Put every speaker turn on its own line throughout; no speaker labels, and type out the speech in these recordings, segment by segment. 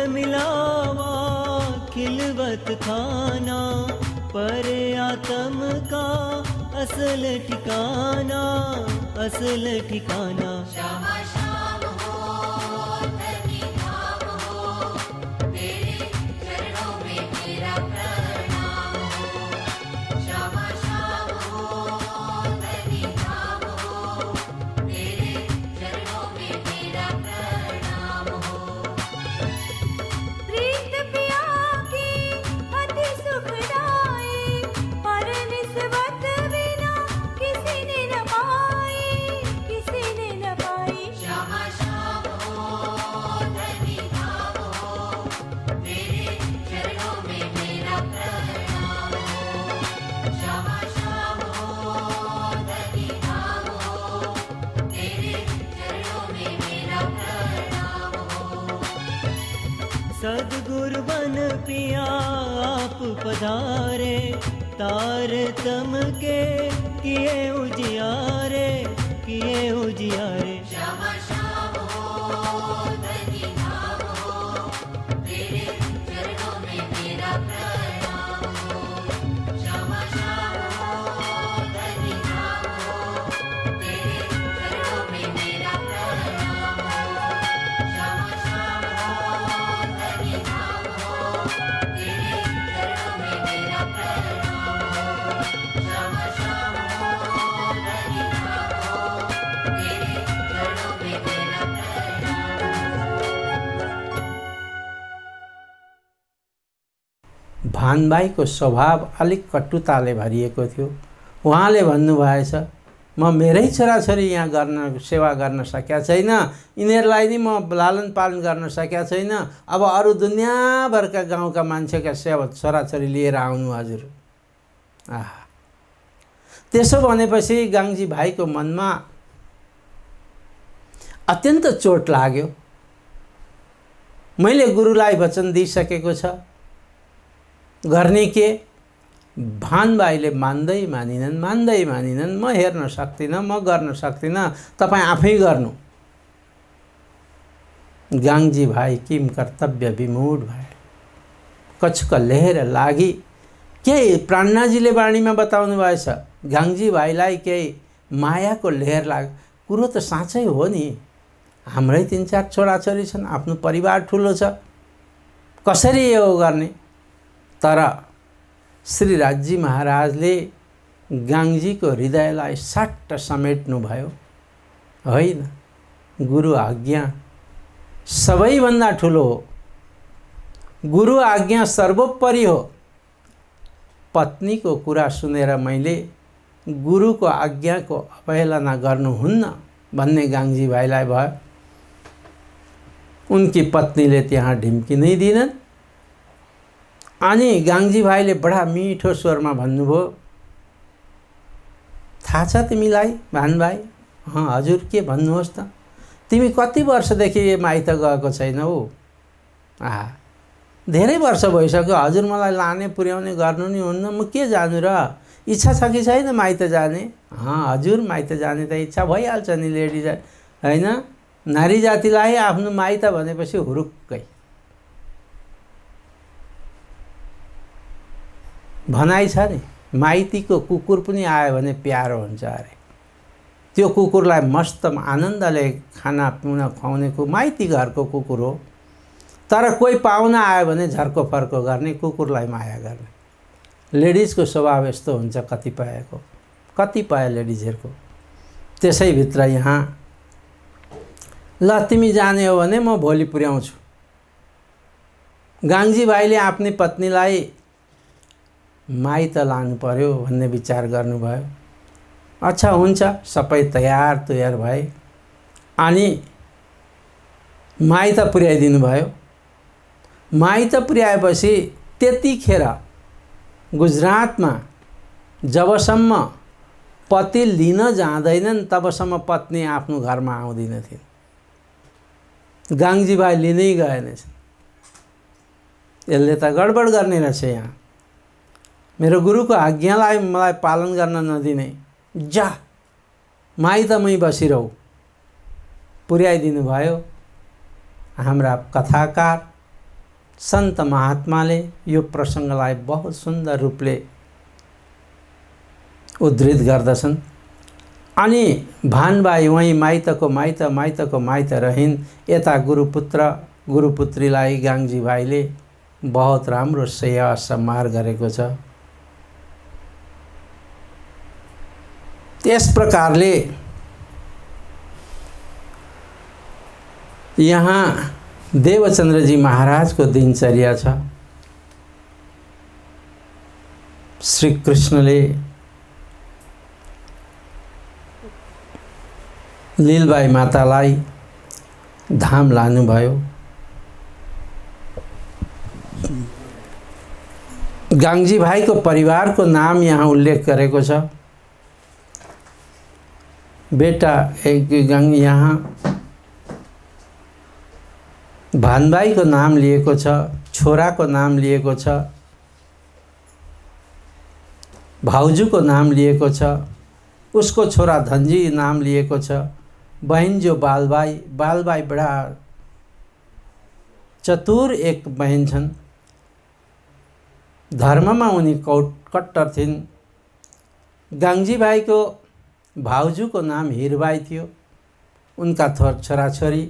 मिलावा खिलवत खाना, पर आत्म का असल ठिकाना, असल ठिकाना।
श्यामा श्याम हो धनी धाम हो, तेरे चरणों में मेरा प्रणाम हो। श्यामा श्याम हो धनी धाम हो, तेरे चरणों में मेरा प्रणाम हो। प्रीत पिया की अति सुखदाई, पर निस्बत बिना किसी ने न पाई, किसी ने न पाई। श्यामा श्याम हो धनी धाम हो, तेरे चरणों में मेरा प्रणाम हो। श्यामा श्याम हो धनी धाम हो, तेरे चरणों में मेरा प्रणाम हो।
सद्गुरु बन पिया आप पधारे, तार तम के किए उजियारे, किए उजियारे।
श्यामा श्याम हो धनी धाम हो, तेरे चरणों में मेरा प्रणाम हो। श्यामा श्याम हो धनी धाम हो, तेरे चरणों में मेरा प्रणाम हो। श्यामा श्याम हो धनी धाम हो, तेरे चरणों में मेरा प्रणाम हो। श्यामा श्याम हो धनी धाम हो, तेरे चरणों में मेरा
भानबाईको स्वभाव अलिक कटुताले भरिएको थियो। उहाँले भन्नुभएछ, म मेरै छोराछोरी यहाँ गर्न सेवा गर्न सकेका छैन, यिनीहरूलाई नि म लालन पालन गर्न सकेका छैन, अब अरू दुनियाँभरका गाउँका मान्छेका सेवा छोराछोरी लिएर आउनु हजुर। आहा, त्यसो भनेपछि गाङ्जी भाइको मनमा अत्यन्त चोट लाग्यो। मैले गुरुलाई वचन दिइसकेको छ, गर्ने के? भानबाईले मान्दै मानिनन्, मान्दै मानिनन्। म हेर्न सक्दिनँ, म गर्न सक्दिनँ, तपाईँ आफै गर्नु। गाङ्जी भाइ किम कर्तव्य विमूढ भए, कछुक लेहेर लागि। केही प्राणनाजीले वाणीमा बताउनु भएछ, गाङ्जी भाइलाई केही मायाको लेहेर लाग्यो। कुरो त साँच्चै हो नि, हाम्रै 3-4 छोराछोरी छन्, आफ्नो परिवार ठुलो छ, कसरी यो गर्ने? तर श्री राज्जी महाराजले गाङ्जीको हृदयलाई सट्ट समेट्नु भयो। होइन, गुरु आज्ञा सबैभन्दा ठुलो हो, गुरु आज्ञा सर्वोपरि हो। पत्नीको कुरा सुनेर मैले गुरुको आज्ञाको अवहेलना गर्नुहुन्न भन्ने गाङ्जी भाइलाई भयो। उनकी पत्नीले त्यहाँ ढिम्की नै दिनन्। अनि गाङ्जी भाइले बडा मिठो स्वरमा भन्नुभयो, थाहा छ तिमीलाई भानभाइ? हजुर, के भन्नुहोस् त? तिमी कति वर्षदेखि माइत गएको छैनौ? धेरै वर्ष भइसक्यो। हजुर मलाई लाने पुर्याउने गर्नु नि हुन्न, म के जानु र? इच्छा छ कि छैन माइत जाने? हजुर, माइत जाने त इच्छा भइहाल्छ नि लेडिज, होइन? नारी जातिलाई आफ्नो माइत भनेपछि हुरुक्कै भनाइ छ नि, माइतीको कुकुर पनि आयो भने प्यारो हुन्छ अरे। त्यो कुकुरलाई मस्त आनन्दले खाना पिउन खुवाउनेको माइती घरको कुकुर हो। तर कोही पाहुना आयो भने झर्को फर्को गर्ने, कुकुरलाई माया गर्ने। लेडिजको स्वभाव यस्तो हुन्छ कतिपयको, कतिपय लेडिजहरूको। त्यसैभित्र यहाँ ल तिमी जाने हो भने म भोलि पुर्याउँछु। गाङ्जी भाइले आफ्नी पत्नीलाई माइत लानु पर्यो भन्ने विचार गर्नुभयो। अच्छा हुन्छ, सबै तयार तुयार भए अनि माइत पुर्याइदिनु भयो। माइत पुर्याएपछि त्यतिखेर गुजरातमा जबसम्म पति लिन जाँदैनन् तबसम्म पत्नी आफ्नो घरमा आउँदिनथिन्। गाङ्जी भाइ लिनै गएनछ। यसले त गडबड गर्ने रहेछ, यहाँ मेरो गुरुको आज्ञालाई मलाई पालन गर्न नदिने, जा माइतमै बसिरहु। पुर्याइदिनु भयो। हाम्रा कथाकार सन्त महात्माले यो प्रसङ्गलाई बहुत सुन्दर रूपले उद्धृत गर्दछन्। अनि भानबाई वहीँ माइतको माइत माइतको माइत रहिन्। यता गुरुपुत्रीलाई गाङ्जी भाइले बहुत राम्रो सेवा सम्मान गरेको छ। त्यस प्रकारले यहाँ देवचन्द्रजी महाराजको दिनचर्या छ। श्री कृष्णले लीलबाई मातालाई धाम लानुभयो। गाङ्जी भाइको परिवारको नाम यहाँ उल्लेख गरेको छ। बेटा यहाँ भानबाईको नाम लिएको छ, छोराको नाम लिएको छ, भाउजूको नाम लिएको छ, उसको छोरा धनजी नाम लिएको छ, बहन जो बालबाई बडा चतुर एक बहन छन्। धर्ममा उनी कट्टर थिइन्। गाङ्जी भाइको भाउजूको नाम हिरबाई थियो। उनका छोराछोरी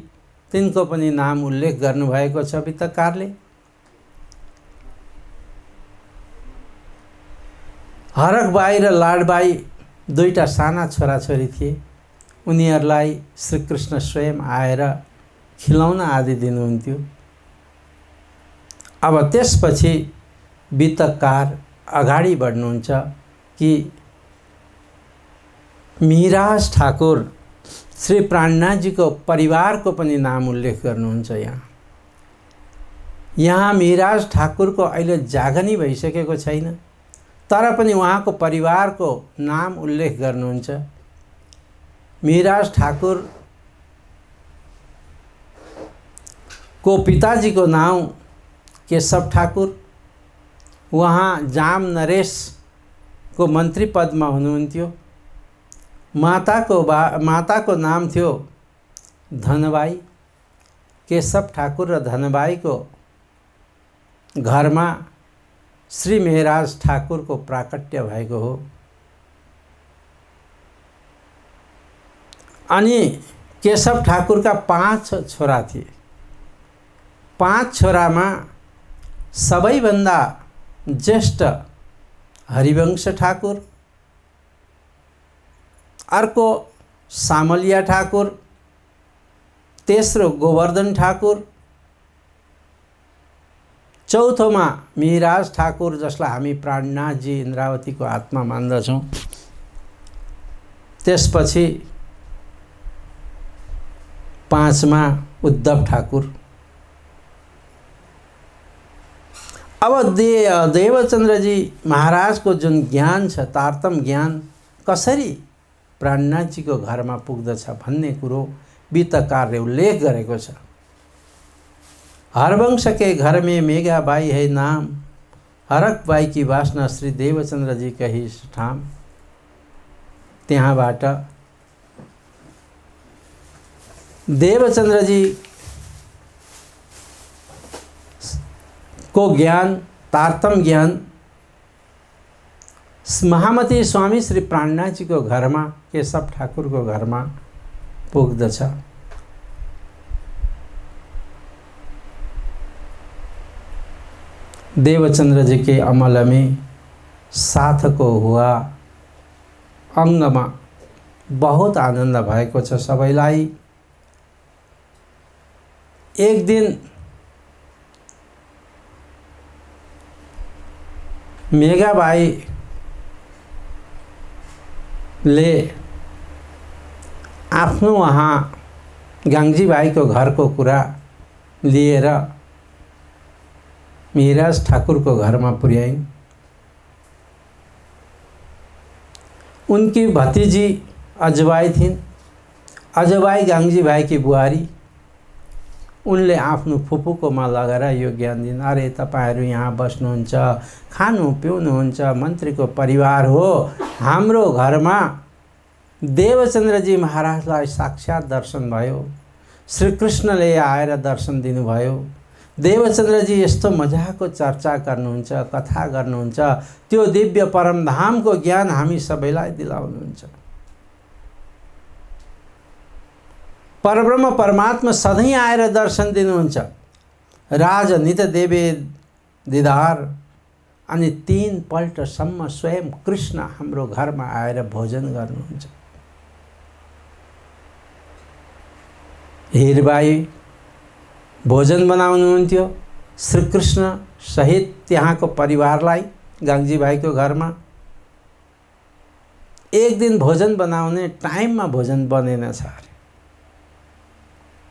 तिनको पनि नाम उल्लेख गर्नुभएको छ वित्तकारले। हरकबाई र लाडबाई दुईटा साना छोराछोरी थिए। उनीहरूलाई श्रीकृष्ण स्वयं आएर खिलौना आदि दिनुहुन्थ्यो। अब त्यसपछि वित्तकार अगाडि बढ्नुहुन्छ कि मिराज ठाकुर श्री प्राणनाथजीको परिवारको पनि नाम उल्लेख गर्नुहुन्छ। यहाँ मिराज ठाकुरको अहिले जागनी भइसकेको छैन, तर पनि उहाँको परिवारको नाम उल्लेख गर्नुहुन्छ। मिराज ठाकुर को पिताजीको नाम केशव ठाकुर। उहाँ जाम नरेशको मन्त्री पदमा हुनुहुन्थ्यो। माताको नाम थियो धनबाई। केशव ठाकुर र धनबाईको घरमा श्री मेहराज ठाकुरको प्राकट्य भएको हो। अनि केशव ठाकुरका 5 छोरा थिए। 5 छोरामा सबैभन्दा ज्येष्ठ हरिवंश ठाकुर, अर्को सामलिया ठाकुर, तेस्रो गोवर्धन ठाकुर, चौथोमा मिराज ठाकुर जसलाई हामी प्राणनाथजी इन्द्रावतीको आत्मा मान्दछौँ। त्यसपछि 5मा उद्धव ठाकुर। अब देवचन्द्रजी महाराजको जुन ज्ञान छ, तारतम ज्ञान कसरी प्राणनाथजीको घरमा पुग्दछ भन्ने कुरो वित्तकारले उल्लेख गरेको छ। हरवंश के घर में मेघा बाई है नाम, हरक बाई की वासना श्री देवचन्द्रजी कही ठाम। त्यहाँबाट देवचन्द्रजी को ज्ञान, तारतम ज्ञान महामती स्वामी श्री प्राणनाथजीको घरमा, केशव ठाकुरको घरमा पुग्दछ। देवचन्द्रजी के अमल में साथ को हुआ अंगमा बहुत आनंद भएको छ सबैलाई। एक दिन मेघाबाई ले आफ्नो वहाँ गाङ्जी भाइको घरको कुरा लिएर मिराज ठाकुरको घरमा पुर्याइन्। उनकी भतिजी अजबाई थिइन्। अजबाई गाङ्जी भाइकी बुहारी। उनले आफ्नो फुपूकोमा लगेर यो ज्ञान दिन्। अरे तपाईहरू यहाँ बस्नुहुन्छ, खानु पिउनुहुन्छ, मन्त्रीको परिवार हो। हाम्रो घरमा देवचन्द्रजी महाराजलाई साक्षात दर्शन भयो। श्रीकृष्णले आएर दर्शन दिनुभयो। देवचन्द्रजी यस्तो मजाको चर्चा गर्नुहुन्छ, कथा गर्नुहुन्छ, त्यो दिव्य परमधामको ज्ञान हामी सबैलाई दिलाउनुहुन्छ। परब्रह्म परमात्मा सधैँ आएर दर्शन दिनुहुन्छ। राजनित देवे दिदार, अनि 3 पल्टसम्म स्वयं कृष्ण हाम्रो घरमा आएर भोजन गर्नुहुन्छ। हिरबाई भोजन बनाउनुहुन्थ्यो श्रीकृष्ण सहित त्यहाँको परिवारलाई गाङ्जी भाइको घरमा। एक दिन भोजन बनाउने टाइममा भोजन बनेनछ अरे।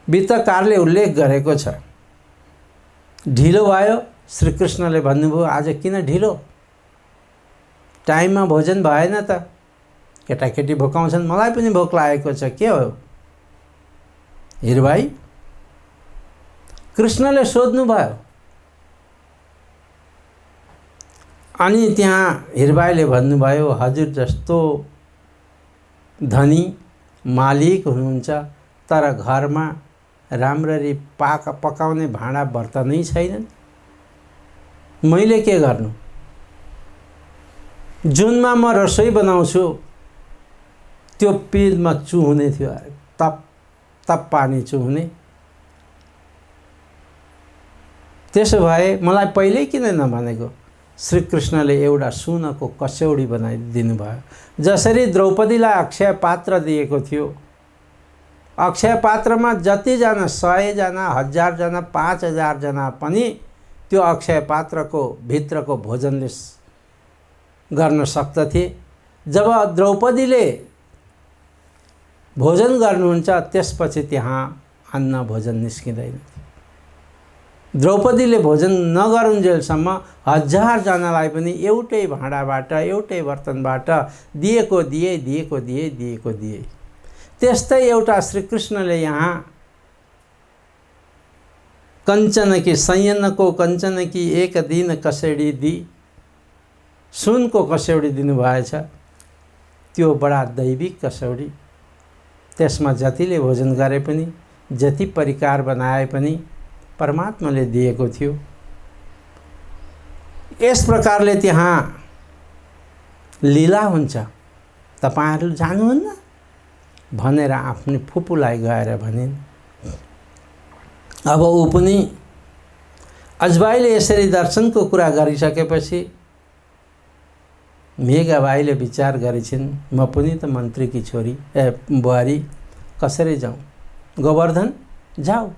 वित्तकारले उल्लेख गरेको छ, ढिलो भयो। श्रीकृष्णले भन्नुभयो आज किन ढिलो, टाइममा भोजन भएन त। केटाकेटी भोकाउँछन्, मलाई पनि भोक लागेको छ, के हो हिरबाई? कृष्णले सोध्नुभयो। अनि त्यहाँ हिरबाईले भन्नुभयो, हजुर जस्तो धनी मालिक हुनुहुन्छ तर घरमा राम्ररी पकाउने भाँडा बर्तनै छैनन्, मैले के गर्नु? जुनमा म रसोई बनाउँछु त्यो पिँधमा चुहुने थियो, तप तप पानी चुहुने। त्यसो भए मलाई पहिल्यै किन नभनेको? श्रीकृष्णले एउटा सुनको कसौडी बनाइदिनु भयो। जसरी द्रौपदीलाई अक्षय पात्र दिएको थियो, अक्षय पात्रमा जतिजना 100 जना, 1000 जना, 5000 जना पनि त्यो अक्षय पात्रको भित्रको भोजनले गर्न सक्दथे। जब द्रौपदीले भोजन गर्नुहुन्छ त्यसपछि त्यहाँ अन्न भोजन निस्किँदैन। द्रौपदीले भोजन नगरुन्जेलसम्म 1000 जनालाई पनि एउटै भाँडाबाट, एउटै बर्तनबाट दिएको दिए। त्यस्तै एउटा श्रीकृष्णले यहाँ कंचन की संयनको कंचन की एक दिन कसौडी दी, सुनको कसौडी दिनुभएछ। त्यो बडा दैविक कसौडी। त्यसमा जतिले भोजन गरे पनि, जति परिकार बनाए पनि परमात्माले दिएको थियो। यस प्रकारले त्यहाँ लीला हुन्छ। तपाईहरु जानुहुन्न भनेर आफ्नो फुपूलाई गएर भनिन्। अब ऊ पनि अजबाईले यसरी दर्शनको कुरा गरिसकेपछि मेघाबाईले विचार गरेछिन्, म पनि त मन्त्रीकी छोरी बुहारी कसरी जाउँ? गोवर्धन जाऊ।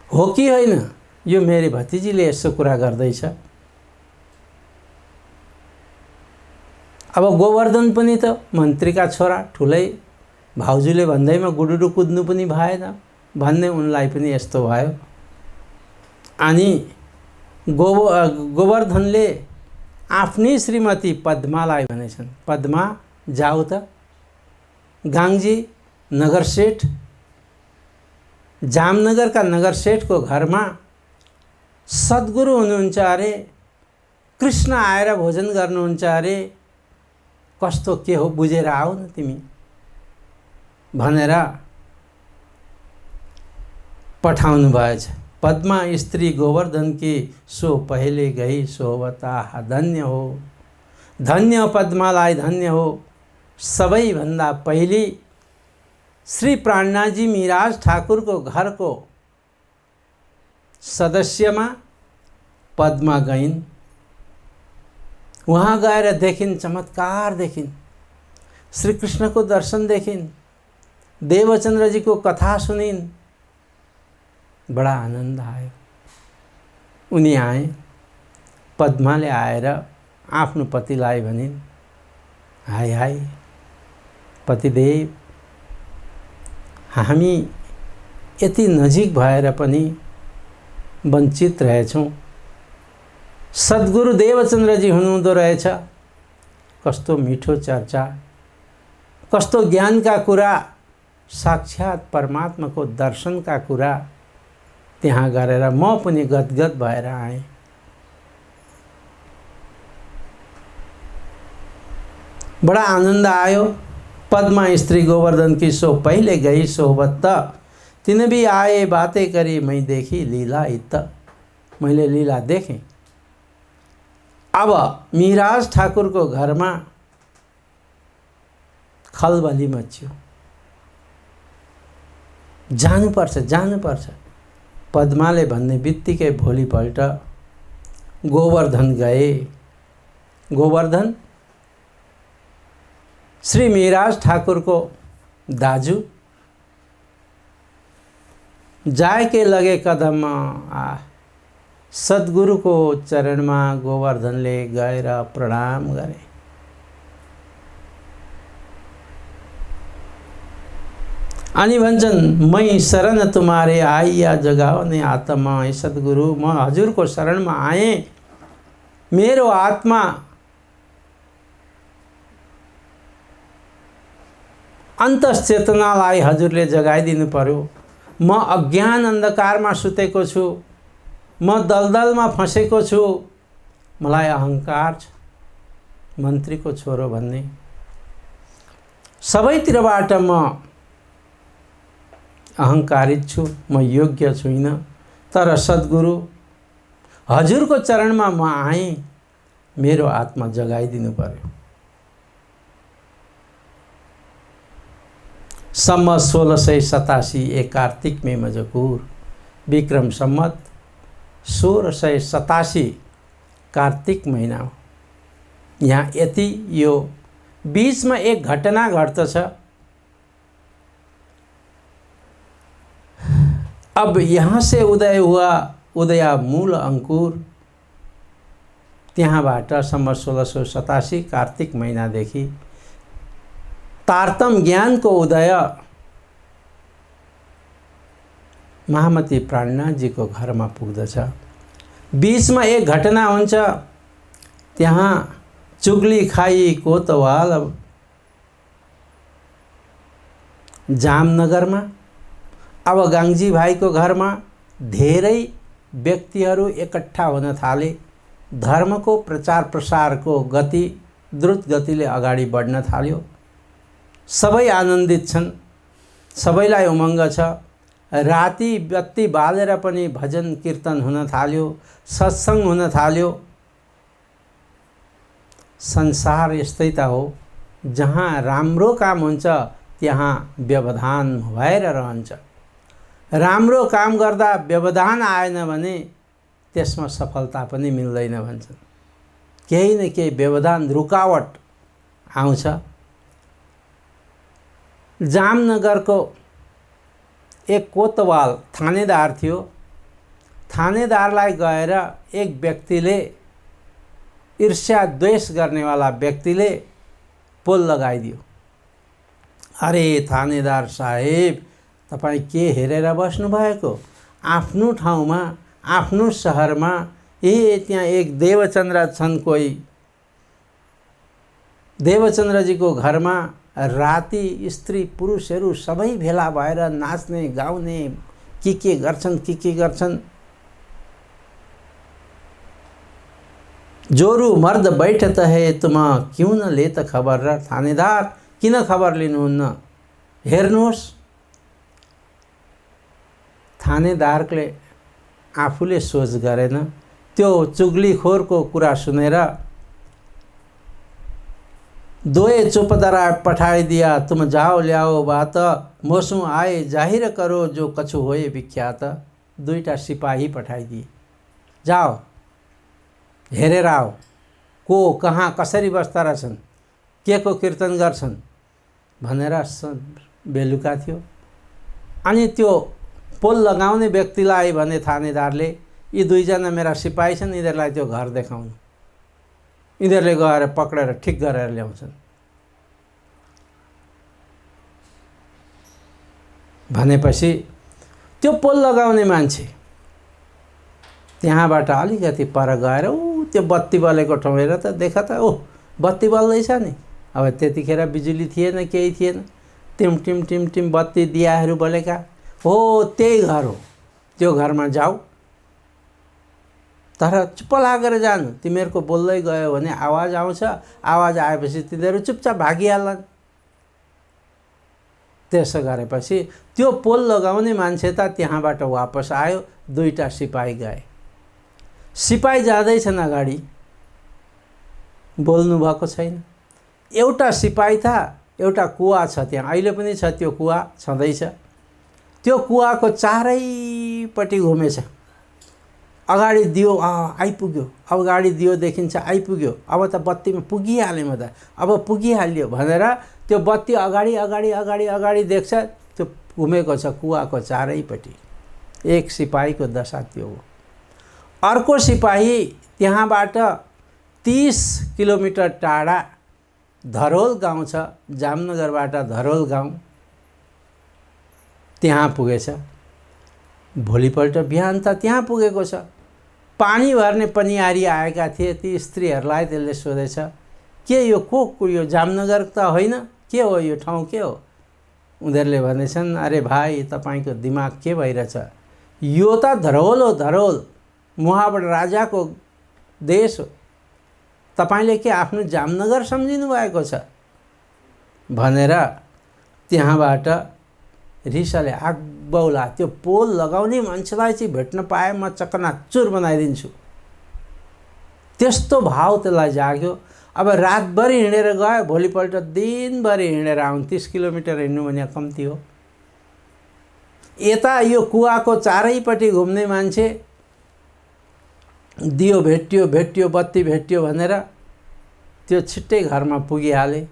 हो कि होइन? यो मेरी भतिजीले यसो कुरा गर्दैछ। अब गोवर्धन पनि त मन्त्रीका छोरा, ठुलै भाउजूले भन्दैमा गुडुडु कुद्नु पनि भएन भन्ने उनलाई पनि यस्तो भयो। अनि गोवर्धनले आफ्नी श्रीमती पद्मालाई भनेछन्, पद्मा जाऊ त, गाङ्जी नगरसेठ, जामनगरका नगरसेठको घरमा सद्गुरु हुनुहुन्छ अरे, कृष्ण आएर भोजन गर्नुहुन्छ अरे, कस्तो के हो बुझेर आऊ न तिमी भनेर पठाउनु भएछ। पद्मा स्त्री गोवर्धन की सो पहले गई सोवता धन्य हो, धन्य पद्मालाई धन्य हो। सबैभन्दा पहिले श्री प्राणनाथजी मिराज ठाकुरको घरको सदस्यमा पद्मा गइन्। वहाँ गएर देखिन्, चमत्कार देखिन्, श्री कृष्णको दर्शन देखिन्, देवचन्द्रजीको कथा सुनिन्। बडा आनन्द आयो। उनी आए। पद्माले आएर आफ्नो पतिलाई भनिन्, हाय हाय पतिदेव, हामी यति नजिक भएर पनि वञ्चित रहेछौँ। सद्गुरु देवचन्द्रजी हुनुहुँदो रहेछ। कस्तो मिठो चर्चा, कस्तो ज्ञानका कुरा, साक्षात् परमात्माको दर्शनका कुरा त्यहाँ गरेर म पनि गदगद भएर आएँ। बडा आनन्द आयो। पद्मा स्त्री गोवर्धन की सो पहिले गई सोबत। तिन भी आए बातें करी मैं देखी लीला इत, मैले लीला देखेँ। अब मिराज ठाकुरको घरमा खलबली मच्यो। जानुपर्छ जानुपर्छ। पद्माले भन्ने बित्तिकै भोलिपल्ट गोवर्धन गए। गोवर्धन श्री मिराज ठाकुरको दाजु जाके लगे कदममा। सद्गुरुको चरणमा गोवर्धनले गएर प्रणाम गरे। अनि भन्छन् मै शरण तुम्हारे आइया जगाउने आत्मा। हे सद्गुरु, म हजुरको शरणमा आएँ। मेरो आत्मा अन्तश्चेतनालाई हजुरले जगाइदिनु पर्यो। म अज्ञान अन्धकारमा सुतेको छु। म दलदलमा फँसेको छु। मलाई अहङ्कार छ, मन्त्रीको छोरो भन्ने। सबैतिरबाट म अहङ्कारित छु, म योग्य छुइनँ। तर सद्गुरु, हजुरको चरणमा म आएँ। मेरो आत्मा जगाइदिनु पर्यो। सम्मत 1687 एक कार्तिक में मजकूर, विक्रम सम्मत 1687 कार्तिक महीना हो। यहाँ यति यो बीचमा एक घटना घट्दछ। अब यहाँ से उदय हुआ, उदया मूल अंकुर। त्यहाँबाट सम्मत 1687 कार्तिक महीनादेखि तारतम ज्ञानको उदय महामती प्राणनाथजीको घरमा पुग्दछ। बीचमा एक घटना हुन्छ। त्यहाँ चुग्ली खाई कोतवाल जामनगरमा। अब गाङ्जी भाइको घरमा धेरै व्यक्तिहरू एकट्ठा हुन थाले। धर्मको प्रचार प्रसारको गति द्रुत गतिले अगाडि बढ्न थाल्यो। सबै आनन्दित छन्, सबैलाई उमङ्ग छ। राति बत्ती बालेर पनि भजन कीर्तन हुन थाल्यो, सत्सङ्ग हुन थाल्यो। संसार यस्तै त हो, जहाँ राम्रो काम हुन्छ त्यहाँ व्यवधान भएर रहन्छ। राम्रो काम गर्दा व्यवधान आएन भने त्यसमा सफलता पनि मिल्दैन भन्छन्। केही न केही व्यवधान, रुकावट आउँछ। जामनगरको एक कोतवाल थानेदार थियो। थानेदारलाई गएर एक व्यक्तिले, ईर्ष्या द्वेष गर्नेवाला व्यक्तिले पोल लगाइदियो। अरे थानेदार साहेब, तपाईँ के हेरेर बस्नुभएको? आफ्नो ठाउँमा, आफ्नो सहरमा त्यहाँ एक देवचन्द्र छन्। कोही देवचन्द्रजीको घरमा राति स्त्री पुरुषहरू सबै भेला भएर नाच्ने गाउने के गर्छन्। जोरू मर्द बैठत है तुम क्यों न लेत खबर। र थानेदार, किन खबर लिनुहुन्न? हेर्नुहोस्। थानेदारले आफूले सोच गरेन। त्यो चुग्लीखोरको कुरा सुनेर दोए चुपदरा पठाई दिया। तुम जाओ ल्याओ बात, मोसु आए जाहिर करो जो कछु होए विख्यात। दुईटा सिपाही पठाइदिए। जाओ हेरेर आओ, को कहाँ कसरी बस्दा रहेछन्, के को कीर्तन गर्छन् भनेर बेलुका थियो। अनि त्यो पोल लगाउने व्यक्तिलाई भने थानेदारले, यी दुईजना मेरा सिपाही छन्, यिनीहरूलाई त्यो घर देखाउनु। यिनीहरूले गएर पक्रेर ठिक गरेर ल्याउँछन् भनेपछि त्यो पोल लगाउने मान्छे त्यहाँबाट अलिकति पर गएर त्यो बत्ती बलेको ठाउँ हेर त, देख त, बत्ती बल्दैछ नि। अब त्यतिखेर बिजुली थिएन, केही थिएन। टिम टिम टिम टिम बत्ती दियाहरू बलेका। हो, त्यही घर हो। त्यो घरमा जाऊ, तर चुप्प लागेर जानु। तिमीहरूको बोल्दै गयो भने आवाज आउँछ। आवाज आएपछि तिनीहरू चुपचाप भागिहाल्छन्। त्यसो गरेपछि त्यो पोल लगाउने मान्छे त त्यहाँबाट वापस आयो, 2टा सिपाही गए। सिपाही जाँदैछन् अगाडि, बोल्नु भएको छैन। एउटा सिपाही था, एउटा कुवा छ त्यहाँ, अहिले पनि छ त्यो कुवा, छँदैछ। त्यो कुवाको चारैपट्टि घुमेछ। अगाडि दियो आइपुग्यो, अब अगाडि दियो देखिन्छ आइपुग्यो, अब त बत्तीमा पुगिहालेँ म त, अब पुगिहाल्यो भनेर त्यो बत्ती अगाडि अगाडि अगाडि अगाडि देख्छ, त्यो घुमेको छ कुवाको चारैपट्टि। एक सिपाहीको दशा त्यो हो। अर्को सिपाही त्यहाँबाट 30 किलोमिटर टाढा धरोल गाउँ छ, जामनगरबाट धरोल गाउँ, त्यहाँ पुगेछ। भोलिपल्ट बिहान त त्यहाँ पुगेको छ। पानी भर्ने पनियारी आएका थिए, ती स्त्रीहरूलाई त्यसले सोधेछ, के यो को यो जामनगर त होइन, के हो यो ठाउँ, के हो? उनीहरूले भनेछन्, अरे भाइ तपाईँको दिमाग के भइरहेछ, यो त धरोल हो, धरोल, मुहाबाट राजाको देश हो, तपाईँले के आफ्नो जामनगर सम्झिनु भएको छ भनेर त्यहाँबाट रिसले आगबौला त्यो पोल लगाउने मान्छेलाई चाहिँ भेट्न पाए म चकनाचुर बनाइदिन्छु, त्यस्तो भाव त्यसलाई जाग्यो। अब रातभरि हिँडेर गयो, भोलिपल्ट दिनभरि हिँडेर आउँ, 30 किलोमिटर हिँड्नु भने कम्ती हो। यता यो कुवाको चारैपट्टि घुम्ने मान्छे, दियो भेट्यो भेट्यो बत्ती भेट्यो भनेर त्यो छिट्टै घरमा पुगिहाले।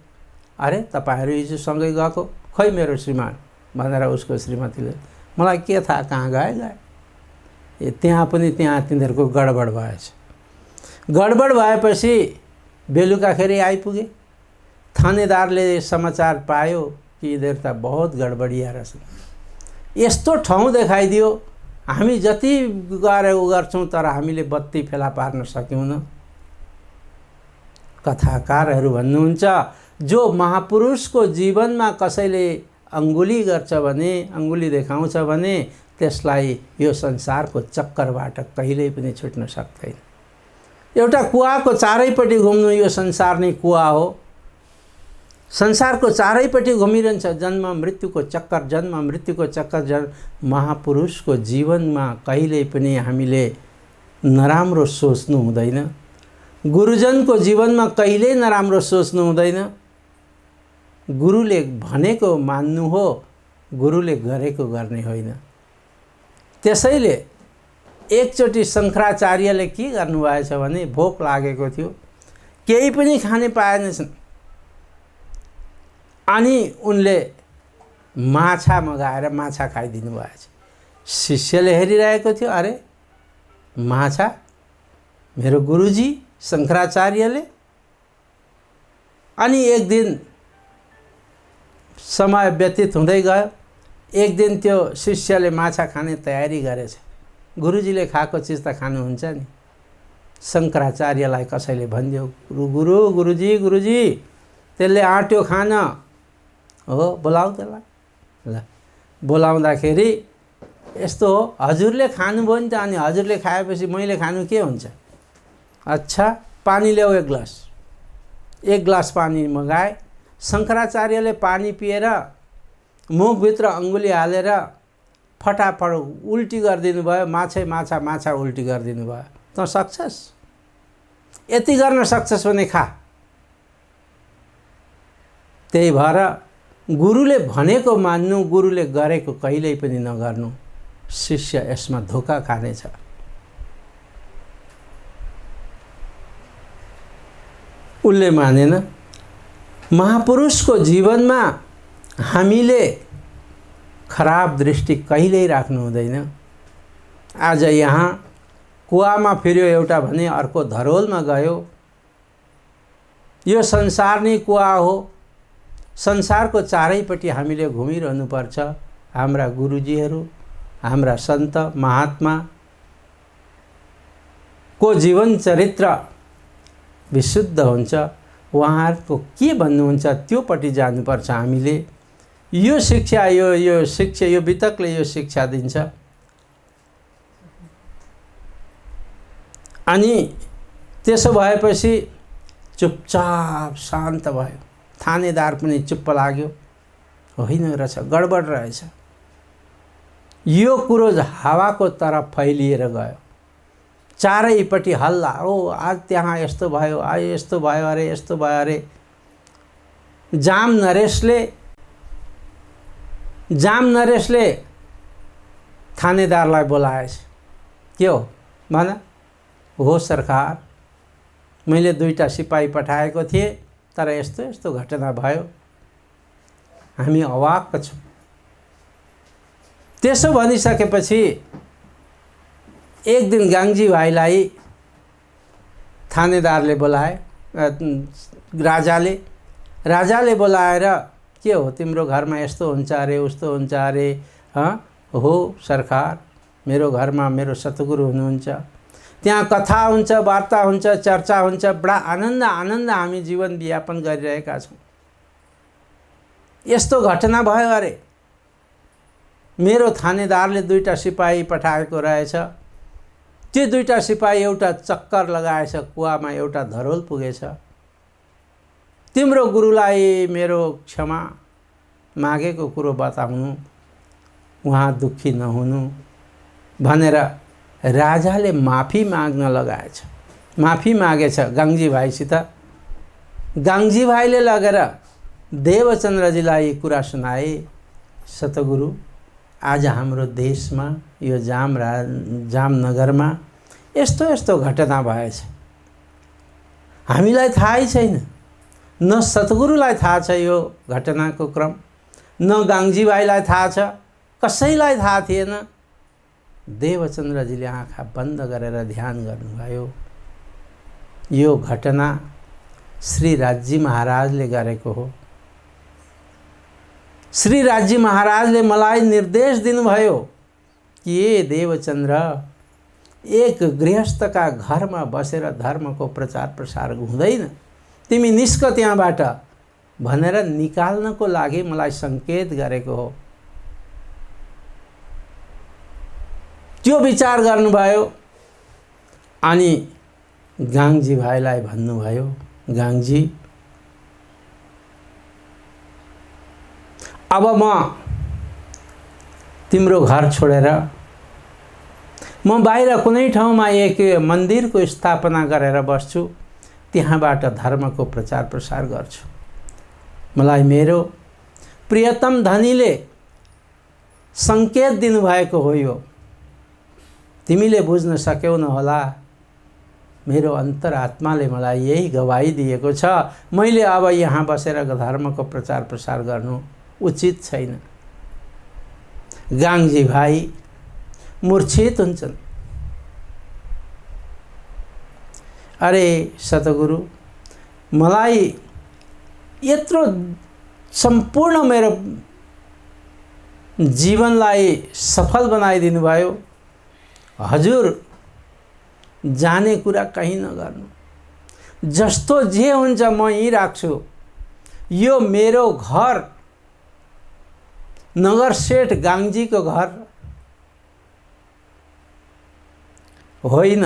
अरे तपाईँहरू हिजो सँगै गएको, खै मेरो श्रीमान भनेर उसको श्रीमतीले, मलाई के थाहा कहाँ गए। त्यहाँ पनि तिनीहरूको गडबड भएछ। गडबड भएपछि बेलुकाखेरि आइपुगे। थानेदारले समाचार पायो कि यिनीहरू त बहुत गडबडिया रहेछन्, यस्तो ठाउँ देखाइदियो, हामी जति गएर उ गर्छौँ तर हामीले बत्ती फेला पार्न सक्यौँ। कथाकारहरू भन्नुहुन्छ, जो महापुरुषको जीवनमा कसैले अङ्गुली गर्छ भने, अङ्गुली देखाउँछ भने त्यसलाई यो संसारको चक्करबाट कहिल्यै पनि छुट्न सक्दैन। एउटा कुवाको चारैपट्टि घुम्नु, यो संसार नै कुवा हो, संसारको चारैपट्टि घुमिरहन्छ, जन्म मृत्युको चक्कर, जन्म मृत्युको चक्कर। महापुरुषको जीवनमा कहिल्यै पनि हामीले नराम्रो सोच्नु हुँदैन, गुरुजनको जीवनमा कहिल्यै नराम्रो सोच्नु हुँदैन। गुरुले भनेको मान्नु हो, गुरुले गरेको गर्ने होइन। त्यसैले एकचोटि शङ्कराचार्यले के गर्नुभएछ भने, भोक लागेको थियो, केही पनि खाने पाएनछन्, अनि उनले माछा मगाएर माछा खाइदिनु भएछ। शिष्यले हेरिरहेको थियो, अरे माछा, मेरो गुरुजी शङ्कराचार्यले। अनि एक दिन समय व्यतीत हुँदै गयो। एक दिन त्यो शिष्यले माछा खाने तयारी गरेछ। गुरुजीले खाएको चिज त खानुहुन्छ नि। शङ्कराचार्यलाई कसैले भनिदियो, गुरुजी गुरुजी त्यसले आँट्यो खान हो, बोलाऊ त्यसलाई। ल बोलाउँदाखेरि यस्तो हो, हजुरले खानुभयो नि त, अनि हजुरले खाएपछि मैले खानु के हुन्छ? अच्छा पानी ल्याऊ, एक ग्लास पानी मगाए। शङ्कराचार्यले पानी पिएर मुखभित्र अङ्गुली हालेर फटाफट उल्टी गरिदिनु भयो, माछा माछा उल्टी गरिदिनु भयो। त सक्छस्? यति गर्न सक्छस् भने खा। त्यही भएर गुरुले भनेको मान्नु, गुरुले गरेको कहिल्यै पनि नगर्नु। शिष्य यसमा धोका खानेछ। उसले मानेन। महापुरुषको जीवनमा हामीले खराब दृष्टि कहिल्यै राख्नु हुँदैन। आज यहाँ कुवामा फिर्यो एउटा भने अर्को धरोलमा गयो। यो संसार नै कुवा हो। संसारको चारैपट्टि हामीले घुमिरहनुपर्छ। हाम्रा गुरुजीहरू, हाम्रा सन्त महात्मा को जीवन चरित्र विशुद्ध हुन्छ। उहाँहरूको के भन्नुहुन्छ त्योपट्टि जानुपर्छ हामीले। यो शिक्षा यो शिक्षा यो वितकले यो शिक्षा दिन्छ। अनि त्यसो भएपछि चुपचाप शान्त भयो। थानेदार पनि चुप्प लाग्यो। होइन रहेछ, गडबड रहेछ। यो कुरो हावाको तरफ फैलिएर गयो। चारैपट्टि हल्ला, ओ आज त्यहाँ यस्तो भयो, आज यस्तो भयो अरे, यस्तो भयो अरे। जाम नरेशले थानेदारलाई बोलाएछ। के हो भन? हो सरकार, मैले 2टा सिपाही पठाएको थिएँ, तर यस्तो यस्तो घटना भयो, हामी अवाक छौँ। त्यसो भनिसकेपछि एक दिन गाङ्जी भाइलाई थानेदारले बोलाए, राजाले बोलाएर, के हो तिम्रो घरमा यस्तो हुन्छ अरे, उस्तो हुन्छ अरे? हो सरकार, मेरो घरमा मेरो सतगुरु हुनुहुन्छ, त्यहाँ कथा हुन्छ, वार्ता हुन्छ, चर्चा हुन्छ, बडा आनन्द हामी जीवन यापन गरिरहेका छौँ। यस्तो घटना भयो अरे, मेरो थानेदारले 2टा सिपाही पठाएको रहेछ, त्यो 2टा सिपाही एउटा चक्कर लगाएछ कुवामा, एउटा धरोल पुगेछ। तिम्रो गुरुलाई मेरो क्षमा मागेको कुरो बताउनु, उहाँ दुःखी नहुनु भनेर राजाले माफी माग्न लगाएछ। माफी मागेछ गाङ्जी भाइसित। गाङ्जी भाइले लगेर देवचन्द्रजीलाई कुरा सुनाए, सतगुरु आज हाम्रो देशमा यो जामनगरमा यस्तो यस्तो घटना भएछ, हामीलाई थाहै छैन, न सतगुरुलाई थाहा छ यो घटनाको क्रम, न गाङ्जी भाइलाई थाहा छ, कसैलाई थाहा थिएन। देवचन्द्रजीले आँखा बन्द गरेर ध्यान गर्नुभयो। यो घटना श्री राज्य महाराजले गरेको हो। श्री राज्य महाराजले मलाई निर्देश दिनुभयो कि ए देवचन्द्र, एक गृहस्थका घरमा बसेर धर्मको प्रचार प्रसार हुँदैन, तिमी निस्क त्यहाँबाट भनेर निकाल्नको लागि मलाई सङ्केत गरेको हो। त्यो विचार गर्नुभयो अनि गाङ्जी भाइलाई भन्नुभयो, गाङ्जी अब म तिम्रो घर छोडेर म बाहिर कुनै ठाउँमा एक मन्दिरको स्थापना गरेर बस्छु, त्यहाँबाट धर्मको प्रचार प्रसार गर्छु। मलाई मेरो प्रियतम धनीले सङ्केत दिनुभएको हो यो, तिमीले बुझ्न सक्यौ न होला, मेरो अन्तरात्माले मलाई यही गवाही दिएको छ, मैले अब यहाँ बसेर धर्मको प्रचार प्रसार गर्नु उचित छैन। गाङ्जी भाइ मूर्छित हुन्छन्। अरे सतगुरु, मलाई यत्रो सम्पूर्ण मेरो जीवनलाई सफल बनाइदिनु भयो, हजुर जाने कुरा कहीँ नगर्नु, जस्तो जे हुन्छ म यहीँ राख्छु। यो मेरो घर नगर सेठ गाङ्जीको घर होइन,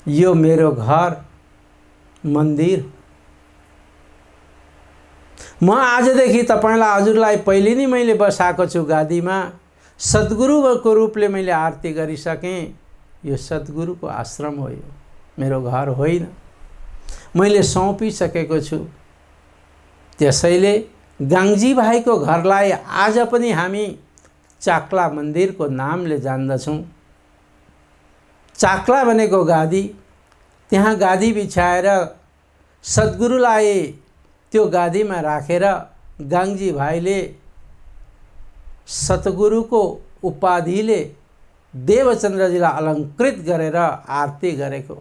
यो मेरो घर मन्दिर। म आजदेखि तपाईलाई हजुरलाई पहिले नै मैले बसाएको छु गादीमा, सद्गुरुको रूपले मैले आरती गरिसकेँ। यो सद्गुरुको आश्रम हो, यो मेरो घर होइन, मैले सौंपिसकेको छु। त्यसैले गाङ्जी भाइको घरलाई आज पनि हामी चाक्ला मन्दिरको नामले जान्दछौँ। चाक्ला भनेको गादी, त्यहाँ गादी बिछाएर सद्गुरुलाई त्यो गादीमा राखेर गाङ्जी भाइले सतगुरुको उपाधिले देवचन्द्रजीलाई अलङ्कृत गरेर आरती गरेको।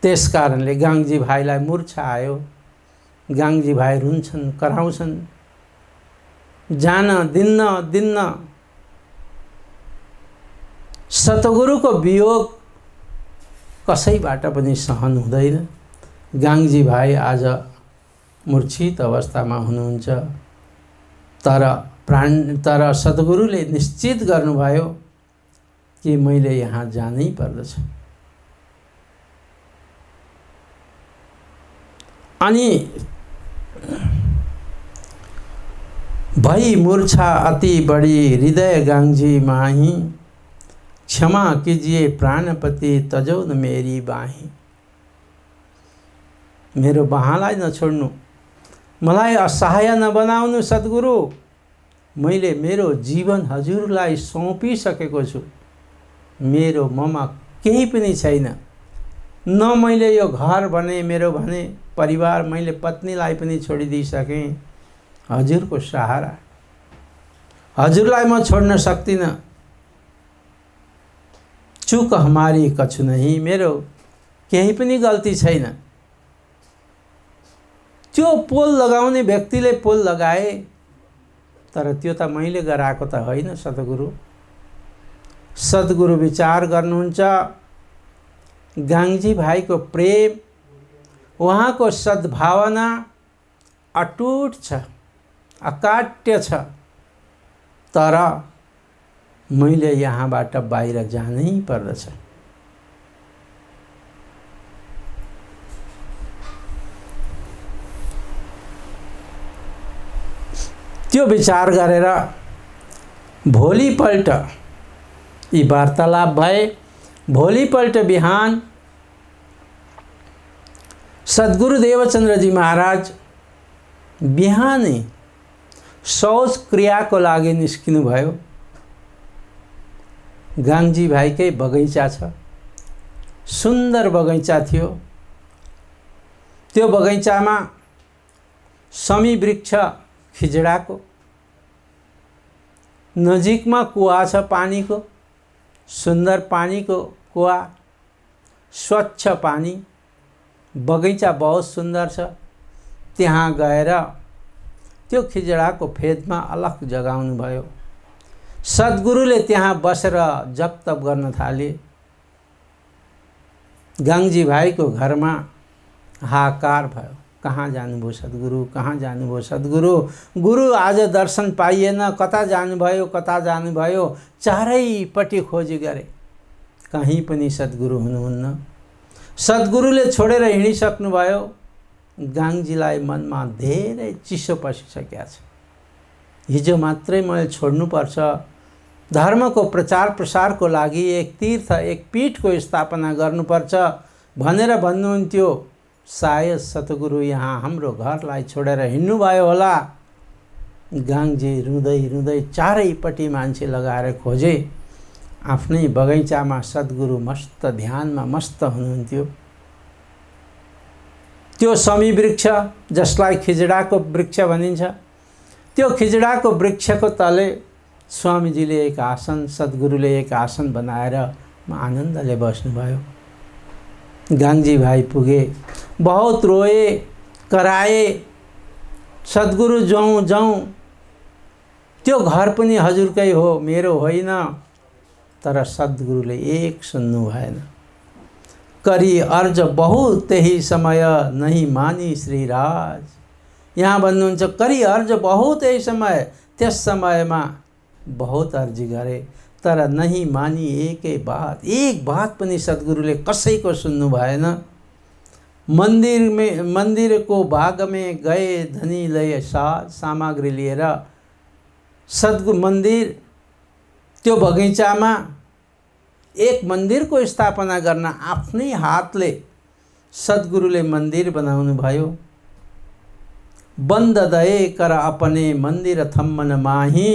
त्यस कारणले गाङ्जी भाइलाई मूर्छा आयो। गाङ्जी भाइ रुन्छन्, कराउँछन्, जान दिन्न। सतगुरुको वियोग कसैबाट पनि सहन हुँदैन। गाङ्जी भाइ आज मूर्छित अवस्थामा हुनुहुन्छ, तर सद्गुरुले निश्चित गर्नुभयो कि मैले यहाँ जानै पर्दछ। अनि भई मूर्छा अति बड़ी हृदय गांगी माही, क्षमा कीजिए प्राणपति तजौ न मेरी बाही। मेरो बाहालाई नछोड्नु, मलाई असहाय नबनाउनु सद्गुरु। मैले मेरो जीवन हजुरलाई सौंपिसकेको छु। मेरो ममा केही पनि छैन। न मैले यो घर भने, मेरो भने परिवार, मैले पत्नीलाई पनि छोडिदिइसकेँ। हजुरको सहारा, हजुरलाई म छोड्न सक्दिनँ। चुक हमारी कछु नहीं, मेरो केही पनि गल्ती छैन। त्यो पोल लगाउने व्यक्तिले पोल लगाए, तर त्यो त मैले गराएको त होइन सद्गुरु। सद्गुरु विचार गर्नुहुन्छ, गाङ्जी भाइको प्रेम, उहाँको सद्भावना अटुट छ, अकाट्य छ। तर मैले यहाँबाट बाहिर जानै पर्दछ। त्यो विचार गरेर भोलिपल्ट यी वार्तालाप भए। भोलिपल्ट बिहान सद्गुरु देवचन्द्रजी महाराज बिहानै शौच क्रियाको लागि निस्किनु भयो। गाङ्जी भाइकै बगैँचा छ, सुन्दर बगैँचा थियो। त्यो बगैँचामा समी वृक्ष खिजडाको, नजिकमा कुवा छ पानीको, सुन्दर पानीको कुवा, स्वच्छ पानी, बगैँचा बहुत सुन्दर छ। त्यहाँ गएर त्यो खिजडाको फेदमा अलख जगाउनु भयो। सद्गुरुले त्यहाँ बसेर जप तप गर्न थाले। गाङ्जी भाइको घरमा हाहाकार भयो। कहाँ जानुभयो सद्गुरु, कहाँ जानुभयो सद्गुरु? गुरु आज दर्शन पाइएन, कता जानुभयो, कता जानुभयो? चारैपट्टि खोजी गरे, कहीँ पनि सद्गुरु हुनुहुन्न। सद्गुरुले छोडेर हिँडिसक्नुभयो। गाङ्जीलाई मनमा धेरै चिसो पसिसकेको छ। हिजो मात्रै मैले छोड्नुपर्छ, धर्मको प्रचार प्रसारको लागि एक तीर्थ, एक पीठको स्थापना गर्नुपर्छ भनेर भन्नुहुन्थ्यो। सायद सद्गुरु यहाँ हाम्रो घरलाई छोडेर हिँड्नुभयो होला। गाङ्जी रुँदै रुँदै चारैपट्टि मान्छे लगाएर खोजे। आफ्नै बगैँचामा सद्गुरु मस्त ध्यानमा मस्त हुनुहुन्थ्यो। त्यो समी वृक्ष, जसलाई खिजडाको वृक्ष भनिन्छ, त्यो खिजडाको वृक्षको तले स्वामीजीले एक आसन, सद्गुरुले एक आसन बनाएर आनन्दले बस्नुभयो। गाङ्जी भाइ पुगे, बहुत रोए कराए, सद्गुरु जाउँ जाउँ, त्यो घर पनि हजुरकै हो, मेरो होइन। तर सद्गुरुले एक सुन्नु भएन। करी अर्ज बहुत त्यही समय नहीं मानी श्रीराज। यहाँ भन्नुहुन्छ करी अर्ज बहुत त्यही समय, त्यस समयमा बहुत अर्जी गरे, तर नहीं मानी एकै बात, एक बात पनि सद्गुरुले कसैको सुन्नु भएन। मन्दिरको भागमे गए धनी लय साज सामग्री लिएर सद्गुरु मन्दिर, त्यो बगैँचामा एक मन्दिरको स्थापना गर्न आफ्नै हातले सद्गुरुले मन्दिर बनाउनु भयो। बन्द दए कर अपने मन्दिर थम्मन माही,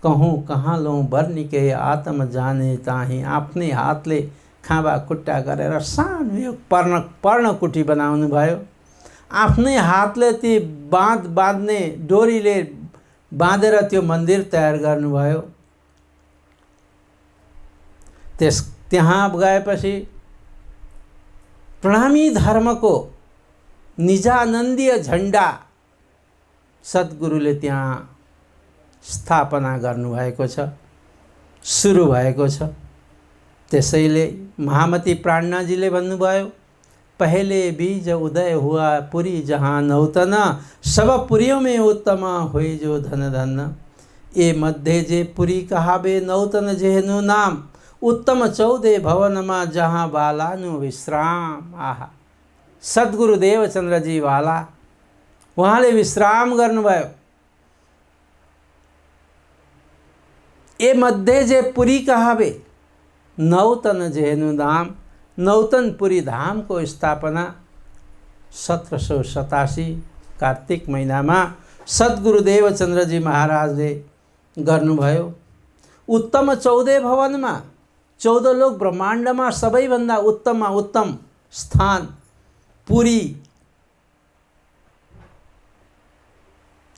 कहूँ कहाँ लौँ बर्निके आत्म जाने ताही। आफ्नै हातले खाँबा खुट्टा गरेर सानो यो पर्णकुटी बनाउनु भयो। आफ्नै हातले ती बाँध्ने डोरीले बाँधेर त्यो मन्दिर तयार गर्नुभयो। त्यहाँ गएपछि प्रणामी धर्मको निजानन्दीय झन्डा सद्गुरुले त्यहाँ स्थापना गर्नुभएको छ, सुरु भएको छ। त्यसैले महामती प्राणनाजीले भन्नुभयो, पहले बीज उदय हुआ पुरी जहाँ नौतन, सब पुरियों में उत्तम हुई जो धन धन। ए मध्य जे पुरी कहाबे नौतन जेहनु नाम, उत्तम 14 भवनमा जहाँ बालानु विश्राम। आहा, सद्गुरु देवचन्द्रजी वाला उहाँले विश्राम गर्नुभयो। ए मध्ये जे पुरी कहावे नौतन जेनु धाम, नौतनपुरी धाम को स्थापना 1787 कार्तिक महिनामा सद्गुरु देवचन्द्रजी महाराजले गर्नुभयो। उत्तम 14 भवनमा 14 लोक ब्रह्माण्डमा सबैभन्दा उत्तममा उत्तम स्थान पुरी।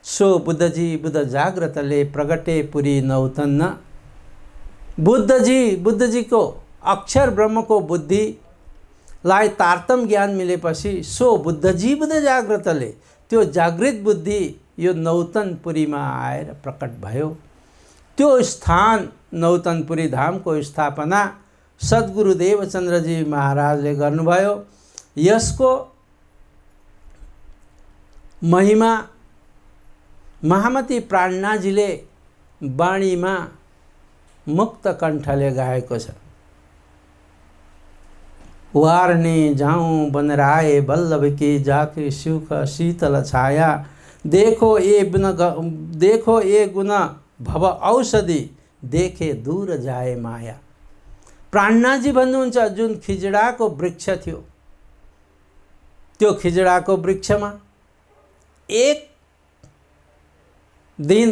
सो बुद्धजी बुद्ध जाग्रतले प्रगटे पुरी नौतन्न। बुद्धजी को अक्षर ब्रह्म को बुद्धिलाई तारतम ज्ञान मिलेपछि सो बुद्धजी बुद्ध जाग्रतले त्यो जागृत बुद्धि यो नौतनपुरीमा आएर प्रकट भयो। त्यो स्थान नौतनपुरी धामको स्थापना सद्गुरु देवचन्द्रजी महाराजले गर्नुभयो। यसको महिमा महामती प्राणनाजीले वाणीमा मुक्त कण्ठले गाएको छ। वारने जाऊँ बनराए बल्लभ की जाके सुख शीतल छाया, देखो ए गुण भव औषधि, देखे दूर जाए माया। प्राणनाजी भन्नुहुन्छ जुन खिजडाको वृक्ष थियो त्यो खिजडाको वृक्षमा एक दिन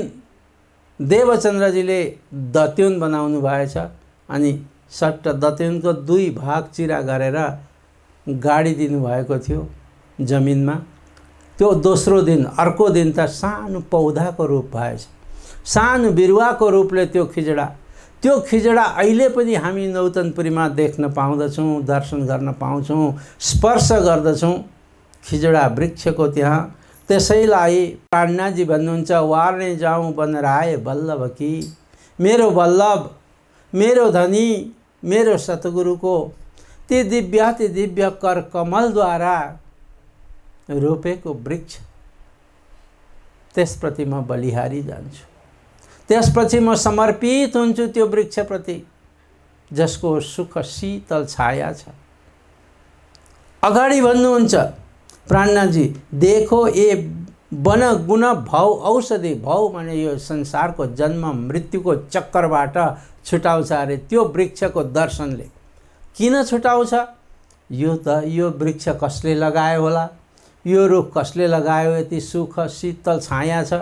देवचन्द्रजीले दत्युन बनाउनु भएछ अनि सट्ट दत्युनको 2 भाग चिरा गरेर गाडी दिनुभएको थियो जमिनमा। त्यो दोस्रो दिन अर्को दिन त सानो पौधाको रूप भएछ, सानो बिरुवाको रूपले त्यो खिजडा अहिले पनि हामी नौतनपुरीमा देख्न पाउँदछौँ, दर्शन गर्न पाउँछौँ, स्पर्श गर्दछौँ खिजडा वृक्षको त्यहाँ। त्यसैलाई प्राणनाजी भन्नुहुन्छ वार्ने जाऊँ बनराए बल्लभ की, मेरो बल्लभ मेरो धनी मेरो सतगुरुको ती दिव्य कर कमलद्वारा रोपेको वृक्ष त्यसप्रति म बलिहारी जान्छु, त्यसपछि म समर्पित हुन्छु त्यो वृक्षप्रति जसको सुख शीतल छाया छ। अगाडि भन्नुहुन्छ प्राणनाजी देखो ए वन गुण भव औषधि, भव माने यो संसारको जन्म मृत्युको चक्करबाट छुटाउँछ अरे त्यो वृक्षको दर्शनले। किन छुटाउँछ? यो वृक्ष कसले लगायो होला, यो रुख कसले लगायो, यति सुख शीतल छाया छ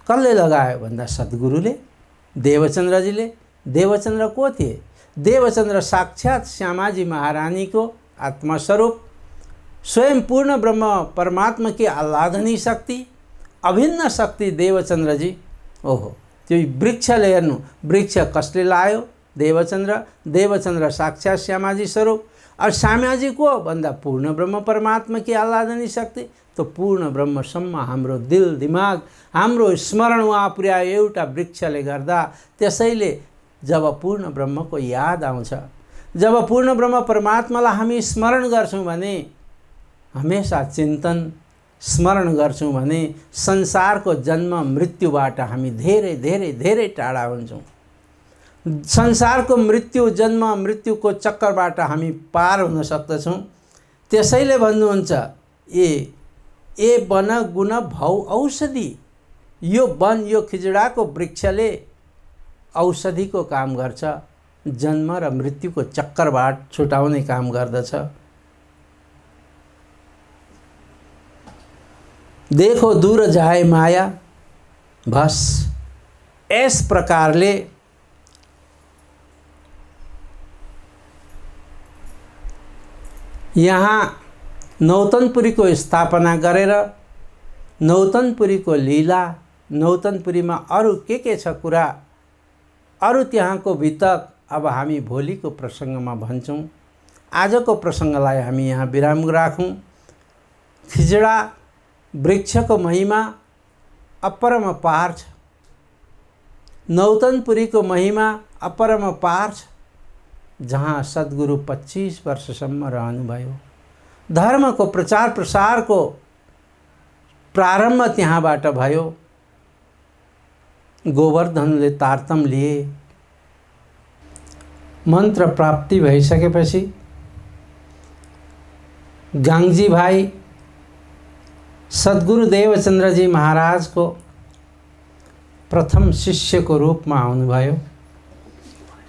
कसले लगायो भन्दा सद्गुरुले देवचन्द्रजीले। देवचन्द्र को थिए? देवचन्द्र साक्षात् श्यामाजी महारानीको आत्मस्वरूप, स्वयं पूर्ण ब्रह्म परमात्मा की आह्लादनी शक्ति, अभिन्न शक्ति देवचन्द्रजी। ओहो, त्यो वृक्षले हेर्नु, वृक्ष कसले लायो? देवचन्द्र साक्षात् श्यामाजी स्वरूप। और श्यामाजी को भन्दा पूर्ण ब्रह्म परमात्मा की आह्लादनी शक्ति। तो पूर्ण ब्रह्मसम्म हाम्रो दिल दिमाग हाम्रो स्मरण उहाँ पुर्यायो एउटा वृक्षले गर्दा। त्यसैले जब पूर्ण ब्रह्मको याद आउँछ, जब पूर्ण ब्रह्म परमात्मालाई हामी स्मरण गर्छौँ भने, हमेशा चिन्तन स्मरण गर्छौँ भने संसारको जन्म मृत्युबाट हामी धेरै धेरै धेरै टाढा हुन्छौँ। संसारको मृत्यु जन्म मृत्युको चक्करबाट हामी पार हुन सक्दछौँ। त्यसैले भन्नुहुन्छ ए वन गुण भौ औषधि, यो वन यो खिजडाको वृक्षले औषधिको काम गर्छ, जन्म र मृत्युको चक्करबाट छुटाउने काम गर्दछ। देखो दूर जाए माया, बस यस प्रकारले यहाँ नौतनपुरीको स्थापना गरेर नौतनपुरीको लीला, नौतनपुरीमा अरू के छ कुरा, अरू त्यहाँको भितक अब हामी भोलिको प्रसङ्गमा भन्छौँ। आजको प्रसङ्गलाई हामी यहाँ विराम राखौँ। खिजडा वृक्षको महिमा अपरमपार छ, नौतनपुरीको महिमा अपरमपार छ, जहाँ सद्गुरु 25 वर्षसम्म रहनुभयो। धर्मको प्रचार प्रसारको प्रारम्भ त्यहाँबाट भयो। गोवर्धनले तारतम लिए, मन्त्र प्राप्ति भइसकेपछि गांगजी भाई सद्गुरु देवचंद्र जी महाराज को प्रथम शिष्य को रूप में आउनुभयो।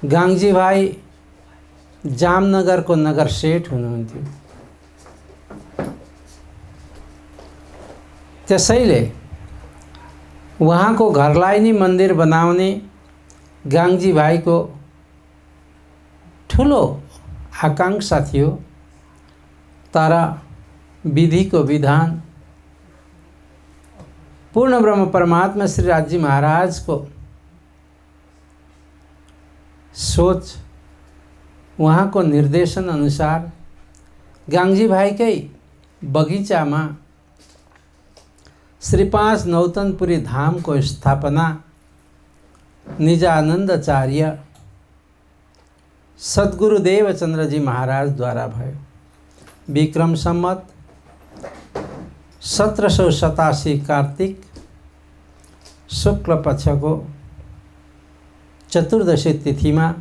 गांगजी भाई जामनगर को नगर सेठ हुनुहुन्थ्यो। त्यसैले उहाँको घरलाई नै मन्दिर बनाउने गांगजी भाई को ठुलो आकांक्षा थियो। तर विधि को विधान पूर्ण ब्रह्म परमात्मा श्री राजी महाराज को सोच, वहाँ को निर्देशन अनुसार गांगजी भाई के बगीचा में श्री 5 नौतनपुरी धाम को स्थापना निजानंदाचार्य सद्गुरु देवचंद्र जी महाराज द्वारा भयो। विक्रम संवत 1787 कार्तिक शुक्ल पक्ष को चतुर्दशी तिथि में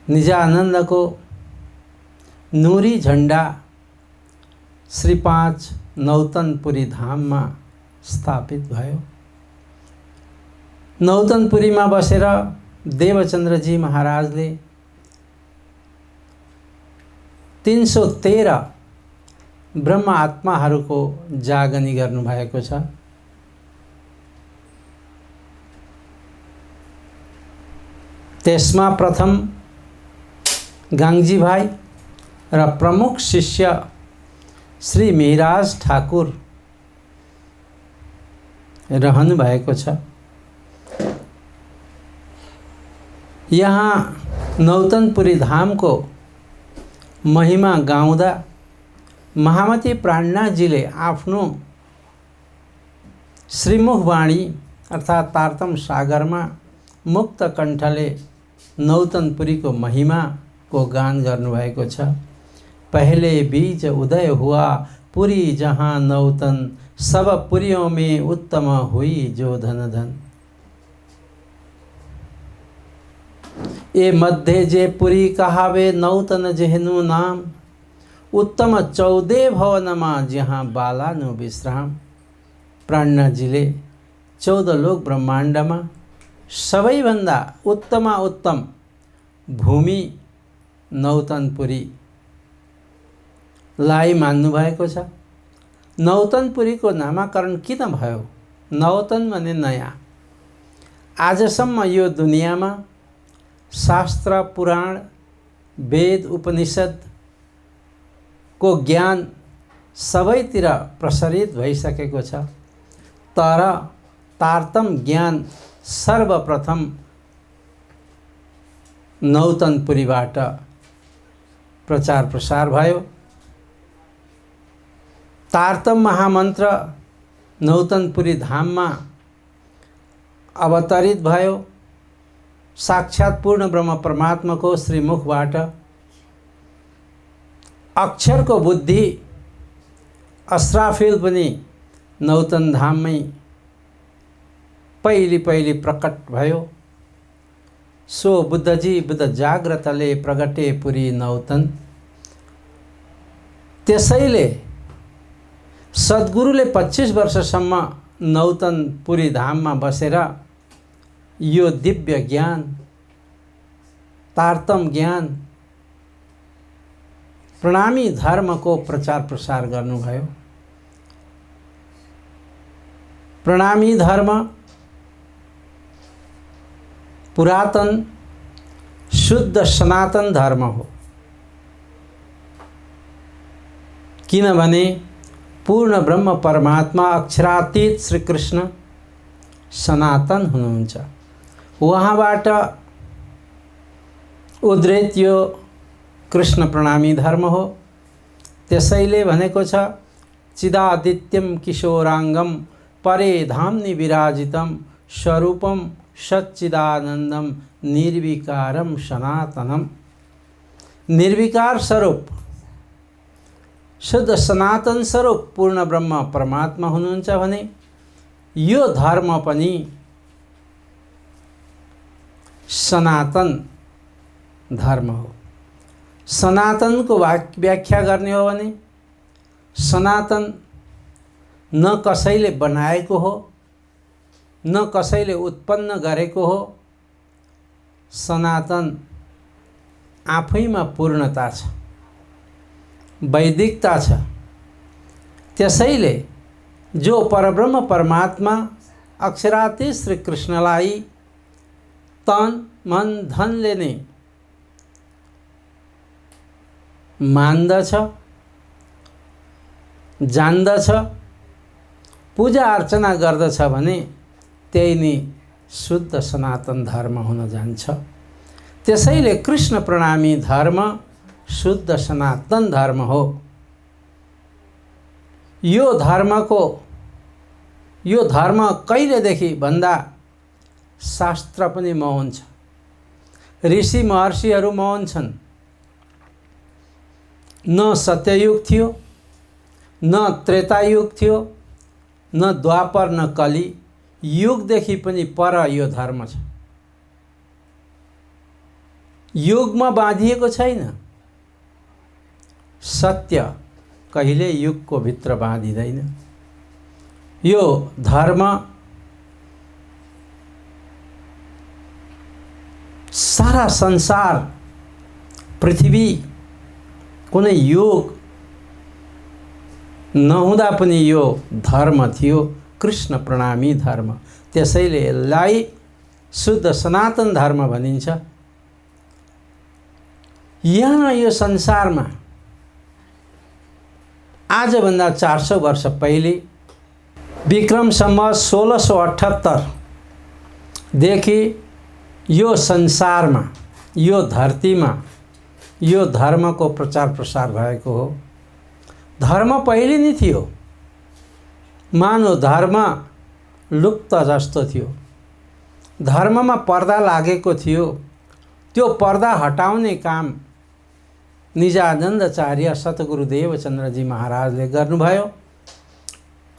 निजानंद को नूरी झंडा श्री 5 नौतनपुरी धाम में स्थापित भयो। नौतनपुरी में बसेर देवचंद्र जी महाराजले 313 ब्रह्म आत्माहरूको जागनी गर्नुभएको छ। त्यसमा प्रथम गांगजी भाई र प्रमुख शिष्य श्री मिहिराज ठाकुर रहनु भएको छ। यहाँ नौतनपुरी धाम को महिमा गाउँदा महामती प्राणनाथजीले आफ्नो श्रीमुखवाणी अर्थात तारतम सागर में मुक्त कंठले नौतनपुरी को महिमा को गान गर्नुभएको छ। पहले बीज उदय हुआ पुरी जहाँ नौतन, सब पुरियों में उत्तम हुई जो धन धन। ए मध्य जे पुरी कहावे नौतन जेहनु नाम, उत्तम 14 भवनमा जहाँ बालानु विश्राम। प्राणनाथजीले 14 लोक ब्रह्माण्डमा सबैभन्दा उत्तम भूमि नौतनपुरी लाई मान्नु भएको छ। नौतनपुरी को नामाकरण किन भयो? नौतन भने नयाँ। आजसम्म यो दुनियाँमा शास्त्र पुराण वेद उपनिषद को ज्ञान सबैतिर प्रसारित भइसकेको छ। तर तारतम ज्ञान सर्वप्रथम नौतनपुरीबाट प्रचार प्रसार भयो। तारतम महामन्त्र नौतनपुरी धाममा अवतरित भयो। साक्षात पूर्ण ब्रह्म परमात्मा को श्रीमुखबाट अक्षर को बुद्धि अस्राफिल पनि नौतन धाम में पहली प्रकट भयो। सो बुद्धजी बुद्ध जाग्रतले प्रगटे पुरी नौतन। त्यसैले सद्गुरुले 25 वर्षसम्म नौतनपुरी धाम में बसेर यो दिव्य ज्ञान तारतम ज्ञान प्रणामी धर्म को प्रचार प्रसार गर्नुभयो। प्रणामी धर्म पुरातन शुद्ध सनातन धर्म हो। किनभने पूर्ण ब्रह्म परमात्मा अक्षरातीत श्री कृष्ण सनातन हुनुहुन्छ। वहाँबाट उद्रेत यो कृष्ण प्रणामी धर्म हो। त्यसैले भनेको छ चिदादित्यम किशोरांगम परे धामनि विराजितम स्वरूपम सच्चिदानंदम निर्विकारम सनातनम। निर्विकार स्वरूप शुद्ध सनातन स्वरूप पूर्ण ब्रह्म परमात्मा हुनुहुन्छ भने यो धर्म पनि सनातन धर्म हो। सनातन को व्याख्या गर्ने हो भने सनातन न कसैले बनाएको हो, न कसैले उत्पन्न गरेको हो। सनातन आफैमा पूर्णता छ, वैदिकता छ। त्यसैले जो परब्रह्म परमात्मा अक्षरातीत श्री कृष्णलाई तन मन धनले नै मान्दछ, जान्दछ, पूजा अर्चना गर्दछ भने त्यही नै शुद्ध सनातन धर्म हुन जान्छ। त्यसैले कृष्ण प्रणामी धर्म शुद्ध सनातन धर्म हो। यो धर्म कहिलेदेखि भन्दा शास्त्र पनि मौन छ, ऋषि महर्षिहरू मौन छन्। न सत्ययुग थियो, न त्रेतायुग थियो, न द्वापर, न कली युगदेखि पनि पर यो धर्म छ। युगमा बाँधिएको छैन। सत्य कहिले युगको भित्र बाँधिँदैन। यो धर्म सारा संसार पृथ्वी कुनै युग नहुँदा पनि यो धर्म थियो, कृष्ण प्रणामी धर्म। त्यसैले यसलाई शुद्ध सनातन धर्म भनिन्छ। यहाँ यो संसारमा आजभन्दा 400 वर्ष पहिले विक्रम सम्वत 1678 देखि यो संसारमा, यो धरतीमा यो धर्मको प्रचार प्रसार भएको हो। धर्म पहिले नै थियो, मानव धर्म लुप्त जस्तो थियो। धर्ममा पर्दा लागेको थियो। त्यो पर्दा हटाउने काम निजानन्दचार्य सतगुरुदेव चन्द्रजी महाराजले गर्नुभयो।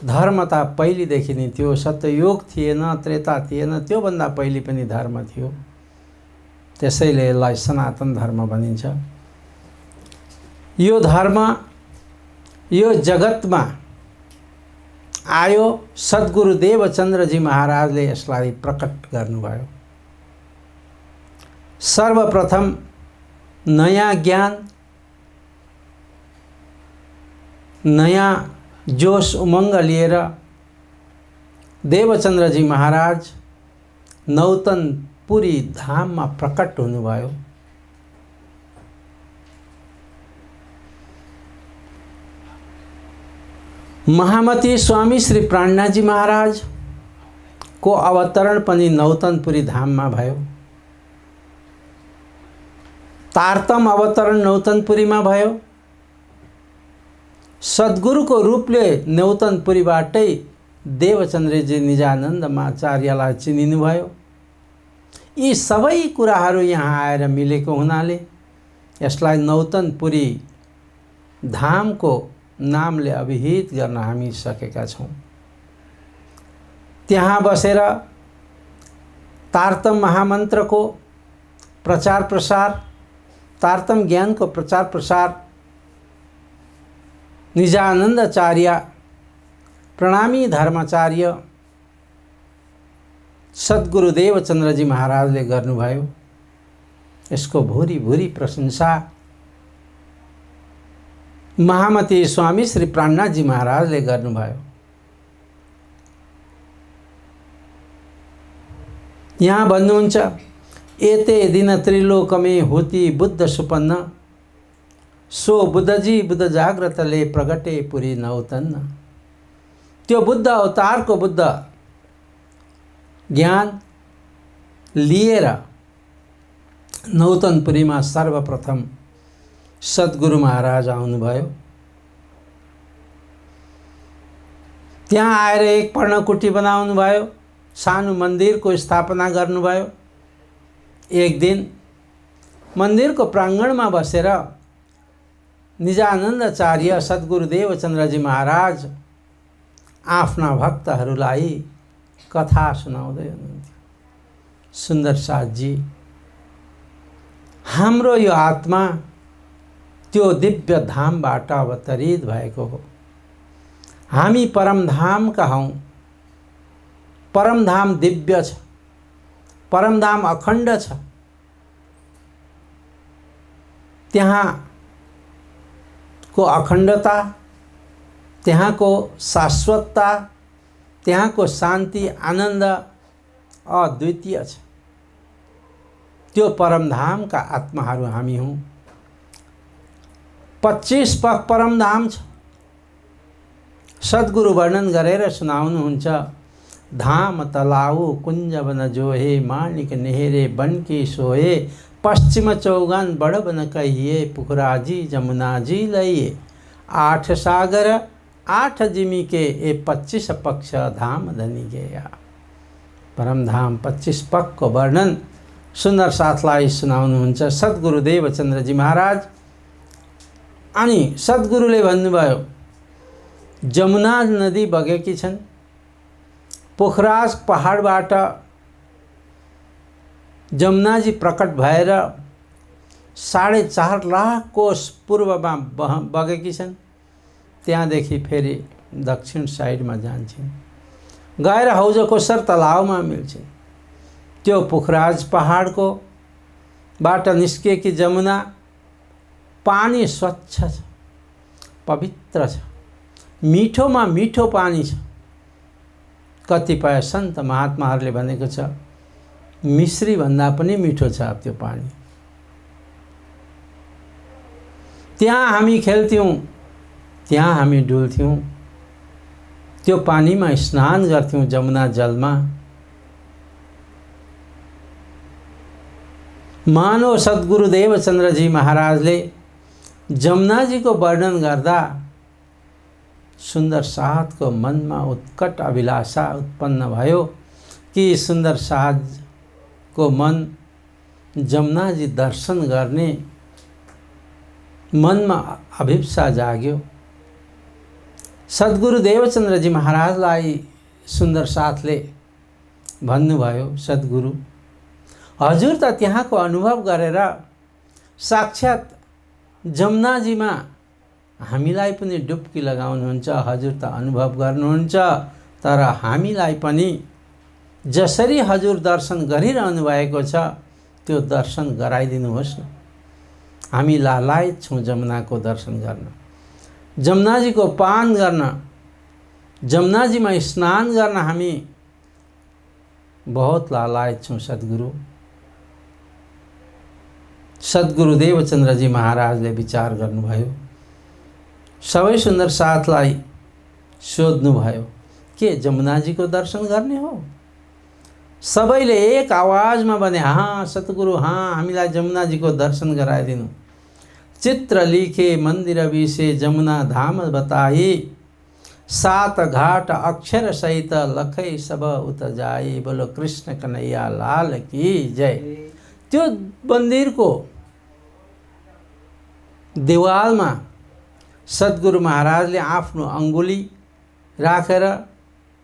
धर्म त पहिलेदेखि नै थियो। सत्ययुग थिएन, त्रेता थिएन, त्योभन्दा पहिले पनि धर्म थियो। त्यसैले यसलाई सनातन धर्म भनिन्छ। यो धर्म यो जगतमा आयो, सद्गुरुदेव चन्द्रजी महाराजले यसलाई प्रकट गर्नुभयो। सर्वप्रथम नयाँ ज्ञान, नयाँ जोश उमङ्ग लिएर देवचन्द्रजी महाराज नौतनपुरी धाममा प्रकट हुनुभयो। महामती स्वामी श्री प्राणनाथजी महाराज को अवतरण पनि नौतनपुरी धाममा भयो। तारतम अवतरण नौतनपुरीमा भयो। सद्गुरुको रूपले नौतनपुरीबाटै देवचन्द्रजी निजानन्दमाचार्यलाई चिनिनुभयो। यी सबै कुराहरू यहाँ आएर मिलेको हुनाले यसलाई नौतनपुरी धामको नामले अभिहित गर्न हामी सकेका छौँ। त्यहाँ बसेर तारतम महामन्त्रको प्रचार प्रसार, तारतम ज्ञानको प्रचार प्रसार निजानन्दाचार्य प्रणामी धर्माचार्य सद्गुरुदेव चन्द्रजी महाराजले गर्नुभयो। यसको भूरि भूरि प्रशंसा महामती स्वामी श्री प्राणनाथजी महाराजले गर्नुभयो। यहाँ भन्नुहुन्छ, एते दिन त्रिलोकमे होती बुद्ध सुपन्न, सो बुद्धजी बुद्ध जाग्रतले प्रगटे पुरी नौतन्न। त्यो बुद्ध अवतारको बुद्ध ज्ञान लिएर नौतनपुरीमा सर्वप्रथम सद्गुरु महाराज आउनुभयो। त्यहाँ आएर एक पर्णकुटी बनाउनु भयो, सानो मन्दिरको स्थापना गर्नुभयो। एक दिन मन्दिरको प्राङ्गणमा बसेर निजानन्दाचार्य सद्गुरुदेव चन्द्रजी महाराज आफ्ना भक्तहरूलाई कथा सुनाउँदै हुनुहुन्थ्यो। सुन्दर साथजी, हाम्रो यो आत्मा त्यो दिव्य धामबाट अवतरित भएको हो। हामी परमधामका हौँ। परमधाम दिव्य छ, परमधाम अखण्ड छ। त्यहाँको अखण्डता, त्यहाँको शाश्वतता, त्यहाँको शान्ति आनन्द अद्वितीय छ। त्यो परमधामका आत्माहरू हामी हौँ। 25 पग परमधाम छ। सद्गुरु वर्णन गरेर सुनाउनुहुन्छ। धाम तलाउ कुञ्ज वन जोहे, माणिक नेहरे बन की सोहे, पश्चिम चौगन बड़ बन कहिए, पुखराजी जमुनाजी लइए। 8 सागर 8 जिमी के, ए 25 पक्ष धाम धनी गया। परमधाम 25 पग को वर्णन सुन्दर साथलाई सुनाउनुहुन्छ सद्गुरु देवचन्द्रजी महाराज। अनि सद्गुरुले भन्नुभयो, जमुना नदी बगेकी छन्। पोखराज पहाडबाट जमुनाजी प्रकट भएर 4.5 लाख कोस पूर्वमा बगेकी छन्। त्यहाँदेखि फेरि दक्षिण साइडमा जान्छन्, गएर हौजकोसर तलाउमा मिल्छन्। त्यो पोखराज पहाडको बाट निस्केकी जमुना पानी स्वच्छ छ, पवित्र छ, मिठोमा मिठो पानी छ। कतिपय सन्त महात्माहरूले भनेको छ, मिश्री भन्दा पनि मिठो छ त्यो पानी। त्यहाँ हामी खेल्थ्यौँ, त्यहाँ हामी डुल्थ्यौँ, त्यो पानीमा स्नान गर्थ्यौँ जमुना जलमा। मानव सद्गुरु देवचन्द्रजी महाराजले जमुनाजीको वर्णन गर्दा सुन्दर साहतको मनमा उत्कट अभिलाषा उत्पन्न भयो कि सुन्दर साहतको मन जमुनाजी दर्शन गर्ने मनमा अभिप्सा जाग्यो। सद्गुरु देवचन्द्रजी महाराजलाई सुन्दर साथले भन्नुभयो, सद्गुरु हजुर त त्यहाँको अनुभव गरेर साक्षात् जमुनाजीमा हामीलाई पनि डुब्की लगाउनुहुन्छ, हजुर त अनुभव गर्नुहुन्छ। तर हामीलाई पनि जसरी हजुर दर्शन गरिरहनु भएको छ त्यो दर्शन गराइदिनुहोस् न। हामी लालायत छौँ जमुनाको दर्शन गर्न, जमुनाजीको पान गर्न, जमुनाजीमा स्नान गर्न हामी बहुत लालायत छौँ सद्गुरु। सद्गुरु देवचन्द्रजी महाराजले विचार गर्नुभयो। सबै सुन्दर साथलाई सोध्नुभयो, के जमुनाजीको दर्शन गर्ने हो? सबैले एक आवाजमा भने, हाँ सद्गुरु, हाँ हामीलाई जमुनाजीको दर्शन गराइदिनु। चित्र लिखे मन्दिर विषे जमुना धाम बताई, 7 घाट अक्षर सहित लखै सब उत जाई, बोलो कृष्ण कन्हैया लाल की जय। त्यो मन्दिरको देवालमा सद्गुरु महाराजले आफ्नो अङ्गुली राखेर,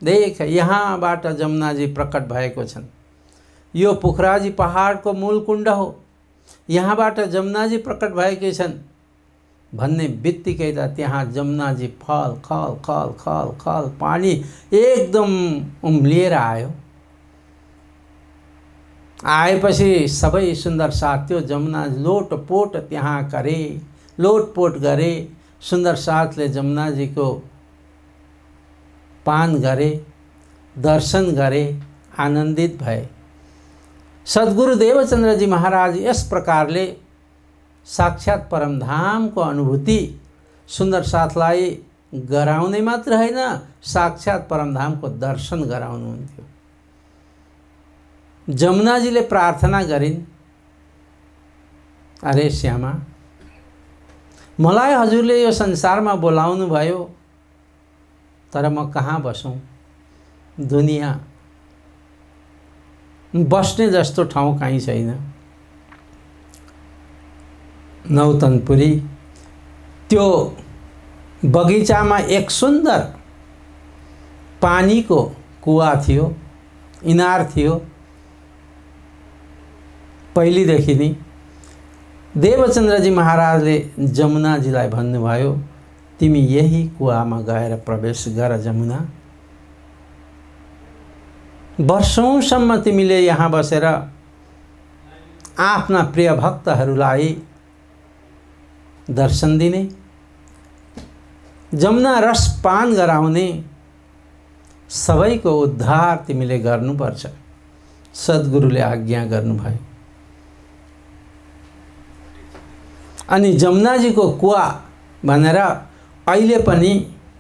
देख यहाँबाट जमुनाजी प्रकट भएको छन्, यो पोखराजी पहाडको मूल कुण्ड हो, यहाँबाट जमुनाजी प्रकट भएकै छन् भन्ने बित्तिकै त त्यहाँ जमुनाजी फल खल खल खल खल पानी एकदम उम्लिएर आयो। आएपछि सबै सुन्दर साथ त्यो जमुना लोटपोट त्यहाँ गरे, लोटपोट गरे। सुन्दर साथले जमुनाजीको पान गरे, दर्शन गरे, आनन्दित भए। सद्गुरु देवचन्द्रजी महाराज यस प्रकारले साक्षात् परमधामको अनुभूति सुन्दर साथलाई गराउने मात्र होइन, साक्षात् परमधामको दर्शन गराउनुहुन्थ्यो। जमुनाजीले प्रार्थना गरिन्, अरे श्यामा, मलाई हजुरले यो संसारमा बोलाउनु भयो, तर म कहाँ बसौँ? दुनियाँ बस्ने जस्तो ठाउँ कहीँ छैन। नौतनपुरी त्यो बगैँचामा एक सुन्दर पानीको कुवा थियो, इनार थियो। पहिलेदेखि नै देवचन्द्रजी महाराजले जमुनाजीलाई भन्नुभयो, तिमी यही कुवामा गएर प्रवेश गर जमुना। वर्षौंसम्म तिमीले यहाँ बसेर आफ्ना प्रिय भक्तहरूलाई दर्शन दिने, जमुना रस पान गराउने, सबैको उद्धार तिमीले गर्नुपर्छ। सद्गुरुले आज्ञा गर्नुभयो। अनि जमुनाजीको कुवा भनेर अहिले पनि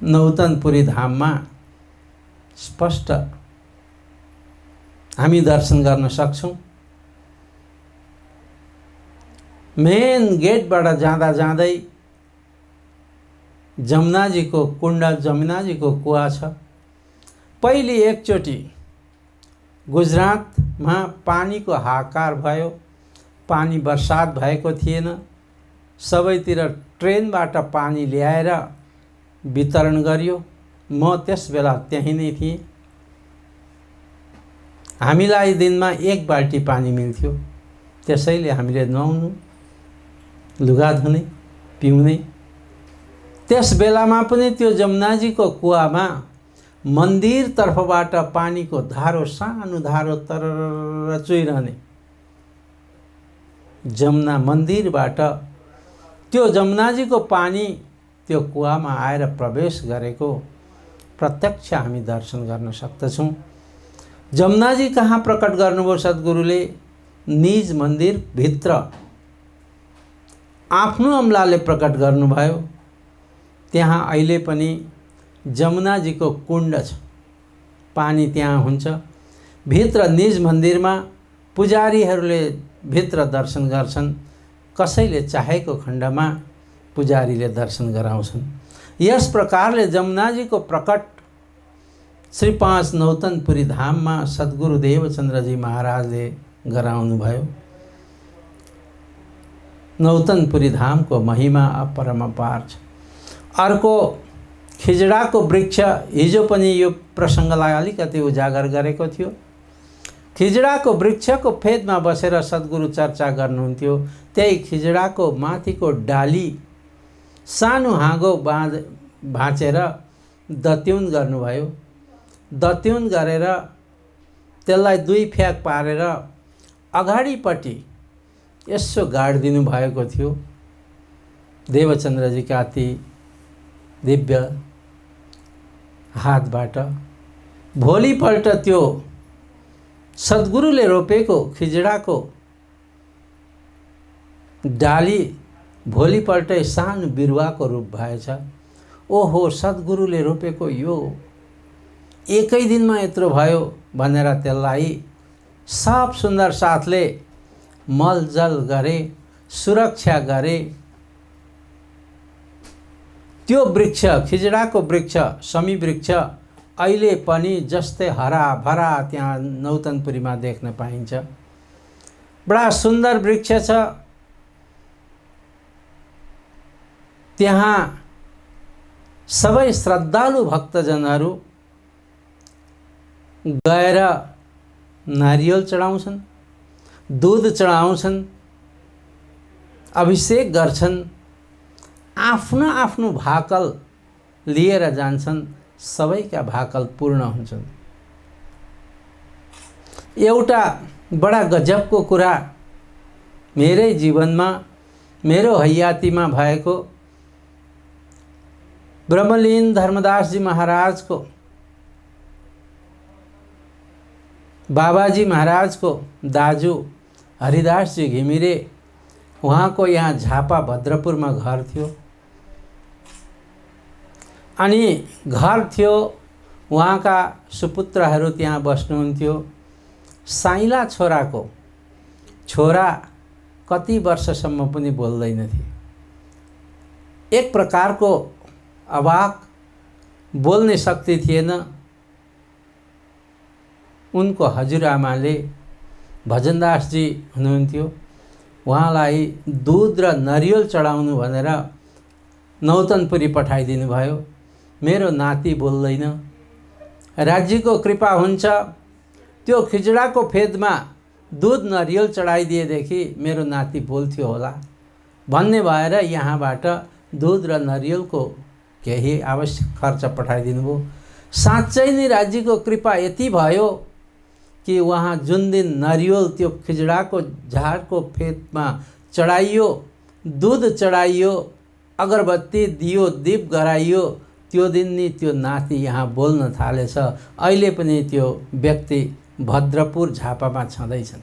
नौतनपुरी धाममा स्पष्ट हामी दर्शन गर्न सक्छौँ। मेन गेटबाट जाँदा जाँदै जमुनाजीको कुण्ड, जमुनाजीको कुवा छ। पहिले एकचोटि गुजरातमा पानीको हाहाकार भयो, पानी बर्सात भएको थिएन। सबैतिर ट्रेनबाट पानी ल्याएर वितरण गरियो। म त्यस बेला त्यहीँ नै थिएँ। हामीलाई दिनमा 1 बाल्टी पानी मिल्थ्यो, त्यसैले हामीले नुहाउनु, लुगा धुने, पिउने। त्यस बेलामा पनि त्यो जमुनाजीको कुवामा मन्दिरतर्फबाट पानीको धारो, सानो धारो तरर चुइरहने। जमुना मन्दिरबाट त्यो जमुनाजीको पानी त्यो कुवामा आएर प्रवेश गरेको प्रत्यक्ष हामी दर्शन गर्न सक्दछौँ। जमुनाजी कहाँ प्रकट गर्नुभयो सद्गुरुले? निज मन्दिरभित्र आफ्नो अम्लाले प्रकट गर्नुभयो। त्यहाँ अहिले पनि जमुनाजीको कुण्ड छ, पानी त्यहाँ हुन्छ। भित्र निज मन्दिरमा पुजारीहरूले भित्र दर्शन गर्छन्। कसैले चाहेको खण्डमा पुजारीले दर्शन गराउँछन्। यस प्रकारले जमुनाजीको प्रकट श्री 5 नौतनपुरी धाममा सद्गुरु देवचन्द्रजी महाराजले गराउनुभयो। नौतनपुरी धामको महिमा अपरम्पार छ। अर्को खिजडाको वृक्ष, हिजो पनि यो प्रसङ्गलाई अलिकति उजागर गरेको थियो। खिजडाको वृक्षको फेदमा बसेर सद्गुरु चर्चा गर्नुहुन्थ्यो। त्यही खिजडाको माथिको डाली सानो हाँगो भाँचेर दत्युन गर्नुभयो। दत्युन गरेर त्यसलाई 2 फ्याक पारेर अगाडिपट्टि यसो गाडिदिनु भएको थियो। देवचन्द्रजीका अति दिव्य हातबाट। भोलिपल्ट त्यो सद्गुरुले रोपेको खिजडाको डाली भोलिपल्टै सानो बिरुवाको रूप भएछ। ओहो, सद्गुरुले रोपेको यो एकै दिनमा यत्रो भयो भनेर त्यसलाई साफ सुन्दर साथले मलजल गरे, सुरक्षा गरे। त्यो वृक्ष, खिजडाको वृक्ष, शमी वृक्ष अहिले पनि जस्तै हराभरा त्यहाँ नौतनपुरीमा देख्न पाइन्छ। बडा सुन्दर वृक्ष छ। त्यहाँ सबै श्रद्धालु भक्तजनहरू गएर नारियल चढाउँछन्, दूध चढाउँछन्, अभिषेक गर्छन्, आफ्नो आफ्नो भाकल लिएर जान्छन्। सबैका भाकल पूर्ण हुन्छन्। एउटा बडा गजबको कुरा मेरै जीवनमा, मेरो हयातीमा भएको ब्रह्मलीन धर्मदासजी महाराजको, बाबाजी महाराजको दाजु हरिदासजी घिमिरे, उहाँको यहाँ झापा भद्रपुरमा घर थियो। अनि घर थियो, उहाँका सुपुत्रहरू त्यहाँ बस्नुहुन्थ्यो। साइला छोराको छोरा कति वर्षसम्म पनि बोल्दैनथे। एक प्रकारको अवाक, बोल्ने शक्ति थिएन। उनको हजुरआमाले भजनदासजी हुनुहुन्थ्यो, उहाँलाई दूध र नरिवल चढाउनु भनेर नौतनपुरी पठाइदिनु भयो। मेरो नाति बोल्दैन, राज्यको कृपा हुन्छ, त्यो खिजडाको फेदमा दूध नरिवल चढाइदिएदेखि मेरो नाति बोल्थ्यो होला भन्ने भएर यहाँबाट दूध र नरिवलको केही आवश्यक खर्च पठाइदिनु भयो। साँच्चै नै राज्यको कृपा यति भयो कि वहाँ जुन दिन नरिवल त्यो खिजडाको झाडको फेदमा चढाइयो, दूध चढाइयो, अगरबत्ती दियो, दीप गराइयो, त्यो दिन नि त्यो नाति यहाँ बोल्न थालेछ। अहिले पनि त्यो व्यक्ति भद्रपुर झापामा छँदैछन्।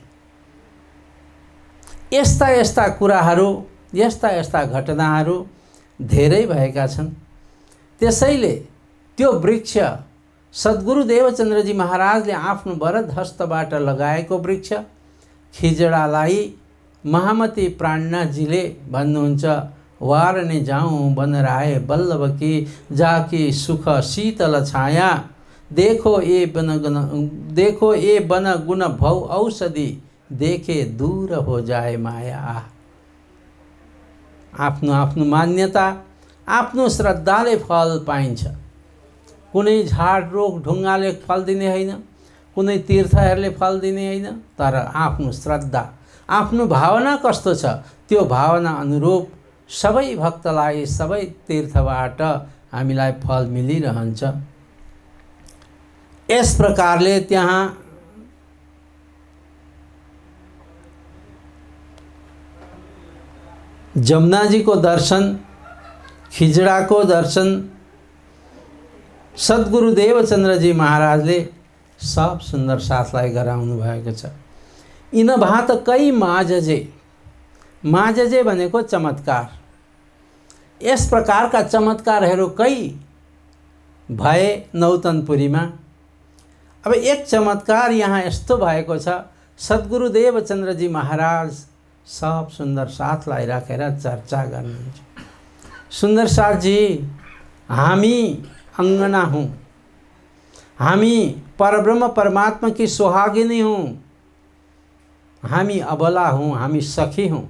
यस्ता यस्ता कुराहरू, यस्ता यस्ता घटनाहरू धेरै भएका छन्। त्यसैले त्यो वृक्ष सद्गुरु देवचन्द्रजी महाराजले आफ्नो वरद हस्तबाट लगाएको वृक्ष खिजडालाई महामती प्राणनाथजीले भन्नुहुन्छ, वारने जाऊँ बनराए बल्लभ की जाकी सुख शीतल छाया, देखो ए बन गुण भौ औषधि, देखे दूर हो जाए माया। आफ्नो आफ्नो मान्यता, आफ्नो श्रद्धाले फल पाइन्छ। कुनै झाड रोग ढुङ्गाले फल दिने होइन, कुनै तीर्थहरूले फल दिने होइन, तर आफ्नो श्रद्धा, आफ्नो भावना कस्तो छ त्यो भावना अनुरूप सबै भक्तलाई सबै तीर्थबाट हामीलाई फल मिलिरहन्छ। यस प्रकारले त्यहाँ जमुनाजीको दर्शन, खिजडाको दर्शन सद्गुरु देवचन्द्रजी महाराजले सब सुन्दर साथलाई गराउनु भएको छ। यिन भात कै माझजे, माझजे भनेको चमत्कार। यस प्रकारका चमत्कारहरू कै भए नौतनपुरीमा। अब एक चमत्कार यहाँ यस्तो भएको छ, सद्गुरु देवचन्द्रजी महाराज सब सुन्दर साथलाई राखेर चर्चा गर्नुहुन्छ। सुन्दर साथजी, हामी अङ्गना हूँ, हामी परब्रह्म परमात्मा की सुहागिनी हूँ, हामी अबला हूँ, हामी सखी हूँ,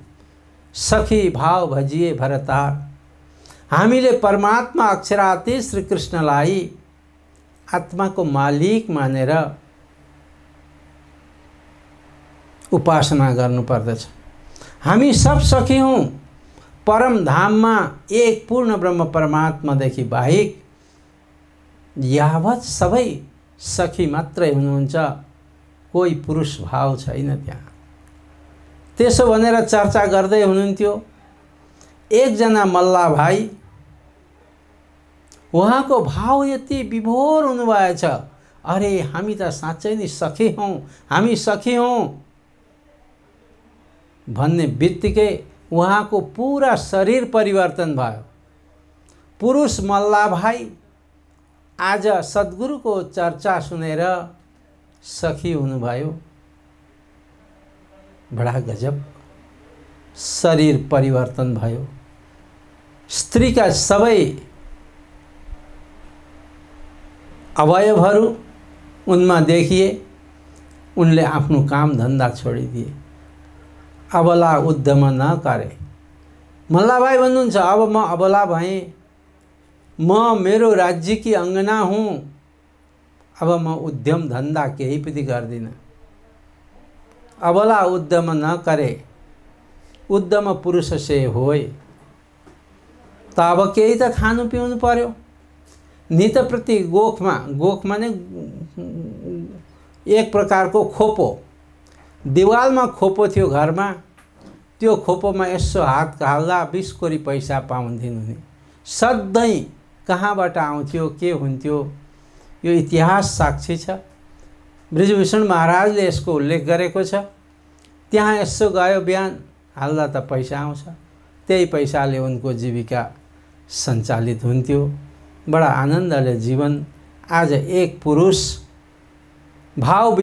सखी भाव भजिए भरतार। हामीले परमात्मा अक्षरातीत श्री कृष्णलाई आत्माको मालिक मानेर उपासना गर्नुपर्दछ। हामी सब सखी हौँ, परम धाममा एक पूर्ण ब्रह्म परमात्मादेखि बाहेक यावत सबै सखी मात्रै हुनुहुन्छ, कोही पुरुष भाव छैन त्यहाँ। त्यसो भनेर चर्चा गर्दै हुनुहुन्थ्यो। एकजना मल्ला भाइ, उहाँको भाव यति विभोर हुनुभएछ, अरे हामी त साँच्चै नै सखी हौँ, हामी सखी हौँ भन्ने बित्तिकै उहाँको पुरा शरीर परिवर्तन भयो। पुरुष मल्ला भाइ आज सद्गुरुको चर्चा सुनेर सखी हुनुभयो। बडा गजब शरीर परिवर्तन भयो। स्त्रीका सबै अवयवहरू उनमा देखिए। उनले आफ्नो काम धन्दा छोडिदिए। अबला उद्यम नगरे। मल्ला भाइ भन्नुहुन्छ, अब म अबला भएँ, म मेरो राज्यकी अङ्गना हुँ, अब म उद्यम धन्दा केही पनि गर्दिनँ। अबला उद्यम न करे, उद्यम पुरुष से होय। त अब केही त खानु पिउनु पर्यो। नित प्रति गोखमा, गोख माने एक प्रकारको खोपो, दिवालमा खोपो थियो घरमा, त्यो खोपोमा यसो हात हाल्दा 20 कोरी पैसा पाउँथिन् हुने। सधैँ कहाँबाट आउँथ्यो, के हुन्थ्यो, यो इतिहास साक्षी छ। बृजभूषण महाराजले यसको उल्लेख गरेको छ। त्यहाँ यसो गयो बिहान, हाल्दा त पैसा आउँछ, त्यही पैसाले उनको जीविका सञ्चालित हुन्थ्यो। बडा आनन्दले जीवन। आज एक पुरुष भाव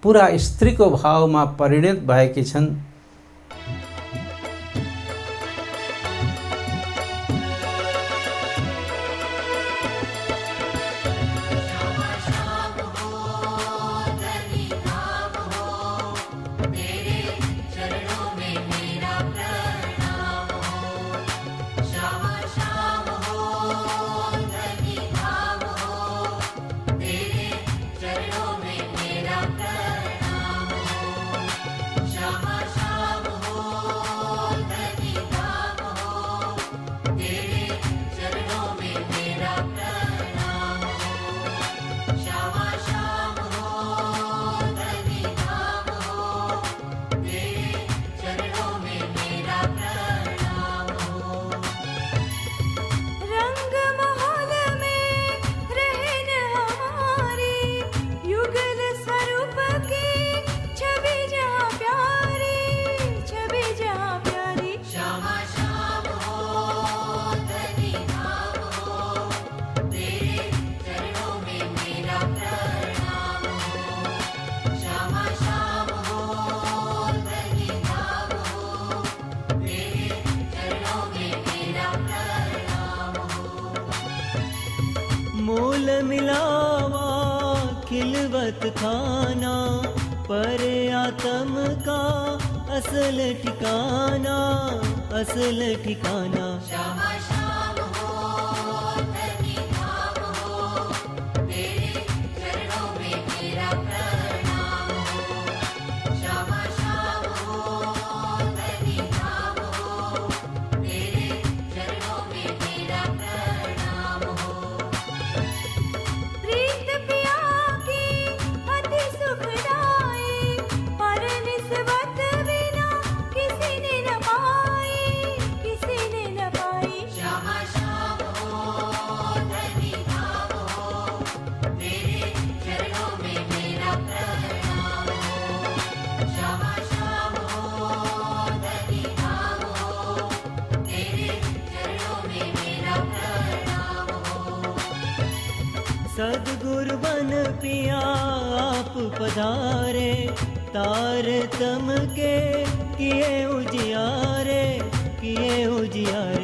पुरा स्त्रीको भावमा परिणत भएकी छन्।
Shama Shama
मूल मिलावा खिलवत खाना, पर आत्म का असल ठिकाना, असल ठिकाना।
श्यामा श्याम हो धनी धाम हो, तेरे चरणों में मेरा प्रणाम हो। श्यामा श्याम हो धनी धाम हो, तेरे चरणों में मेरा प्रणाम हो। प्रीत पिया की अति सुखदाई, पर निस्बत बिना किसी ने न पाई, किसी ने न पाई। श्यामा श्याम हो धनी धाम हो, तेरे चरणों में मेरा प्रणाम हो। श्यामा श्याम हो धनी धाम हो, तेरे चरणों में मेरा प्रणाम हो।
सद्गुरु बन पिया आप पधारे, तार तम के किए उजियारे, किए उजियारे।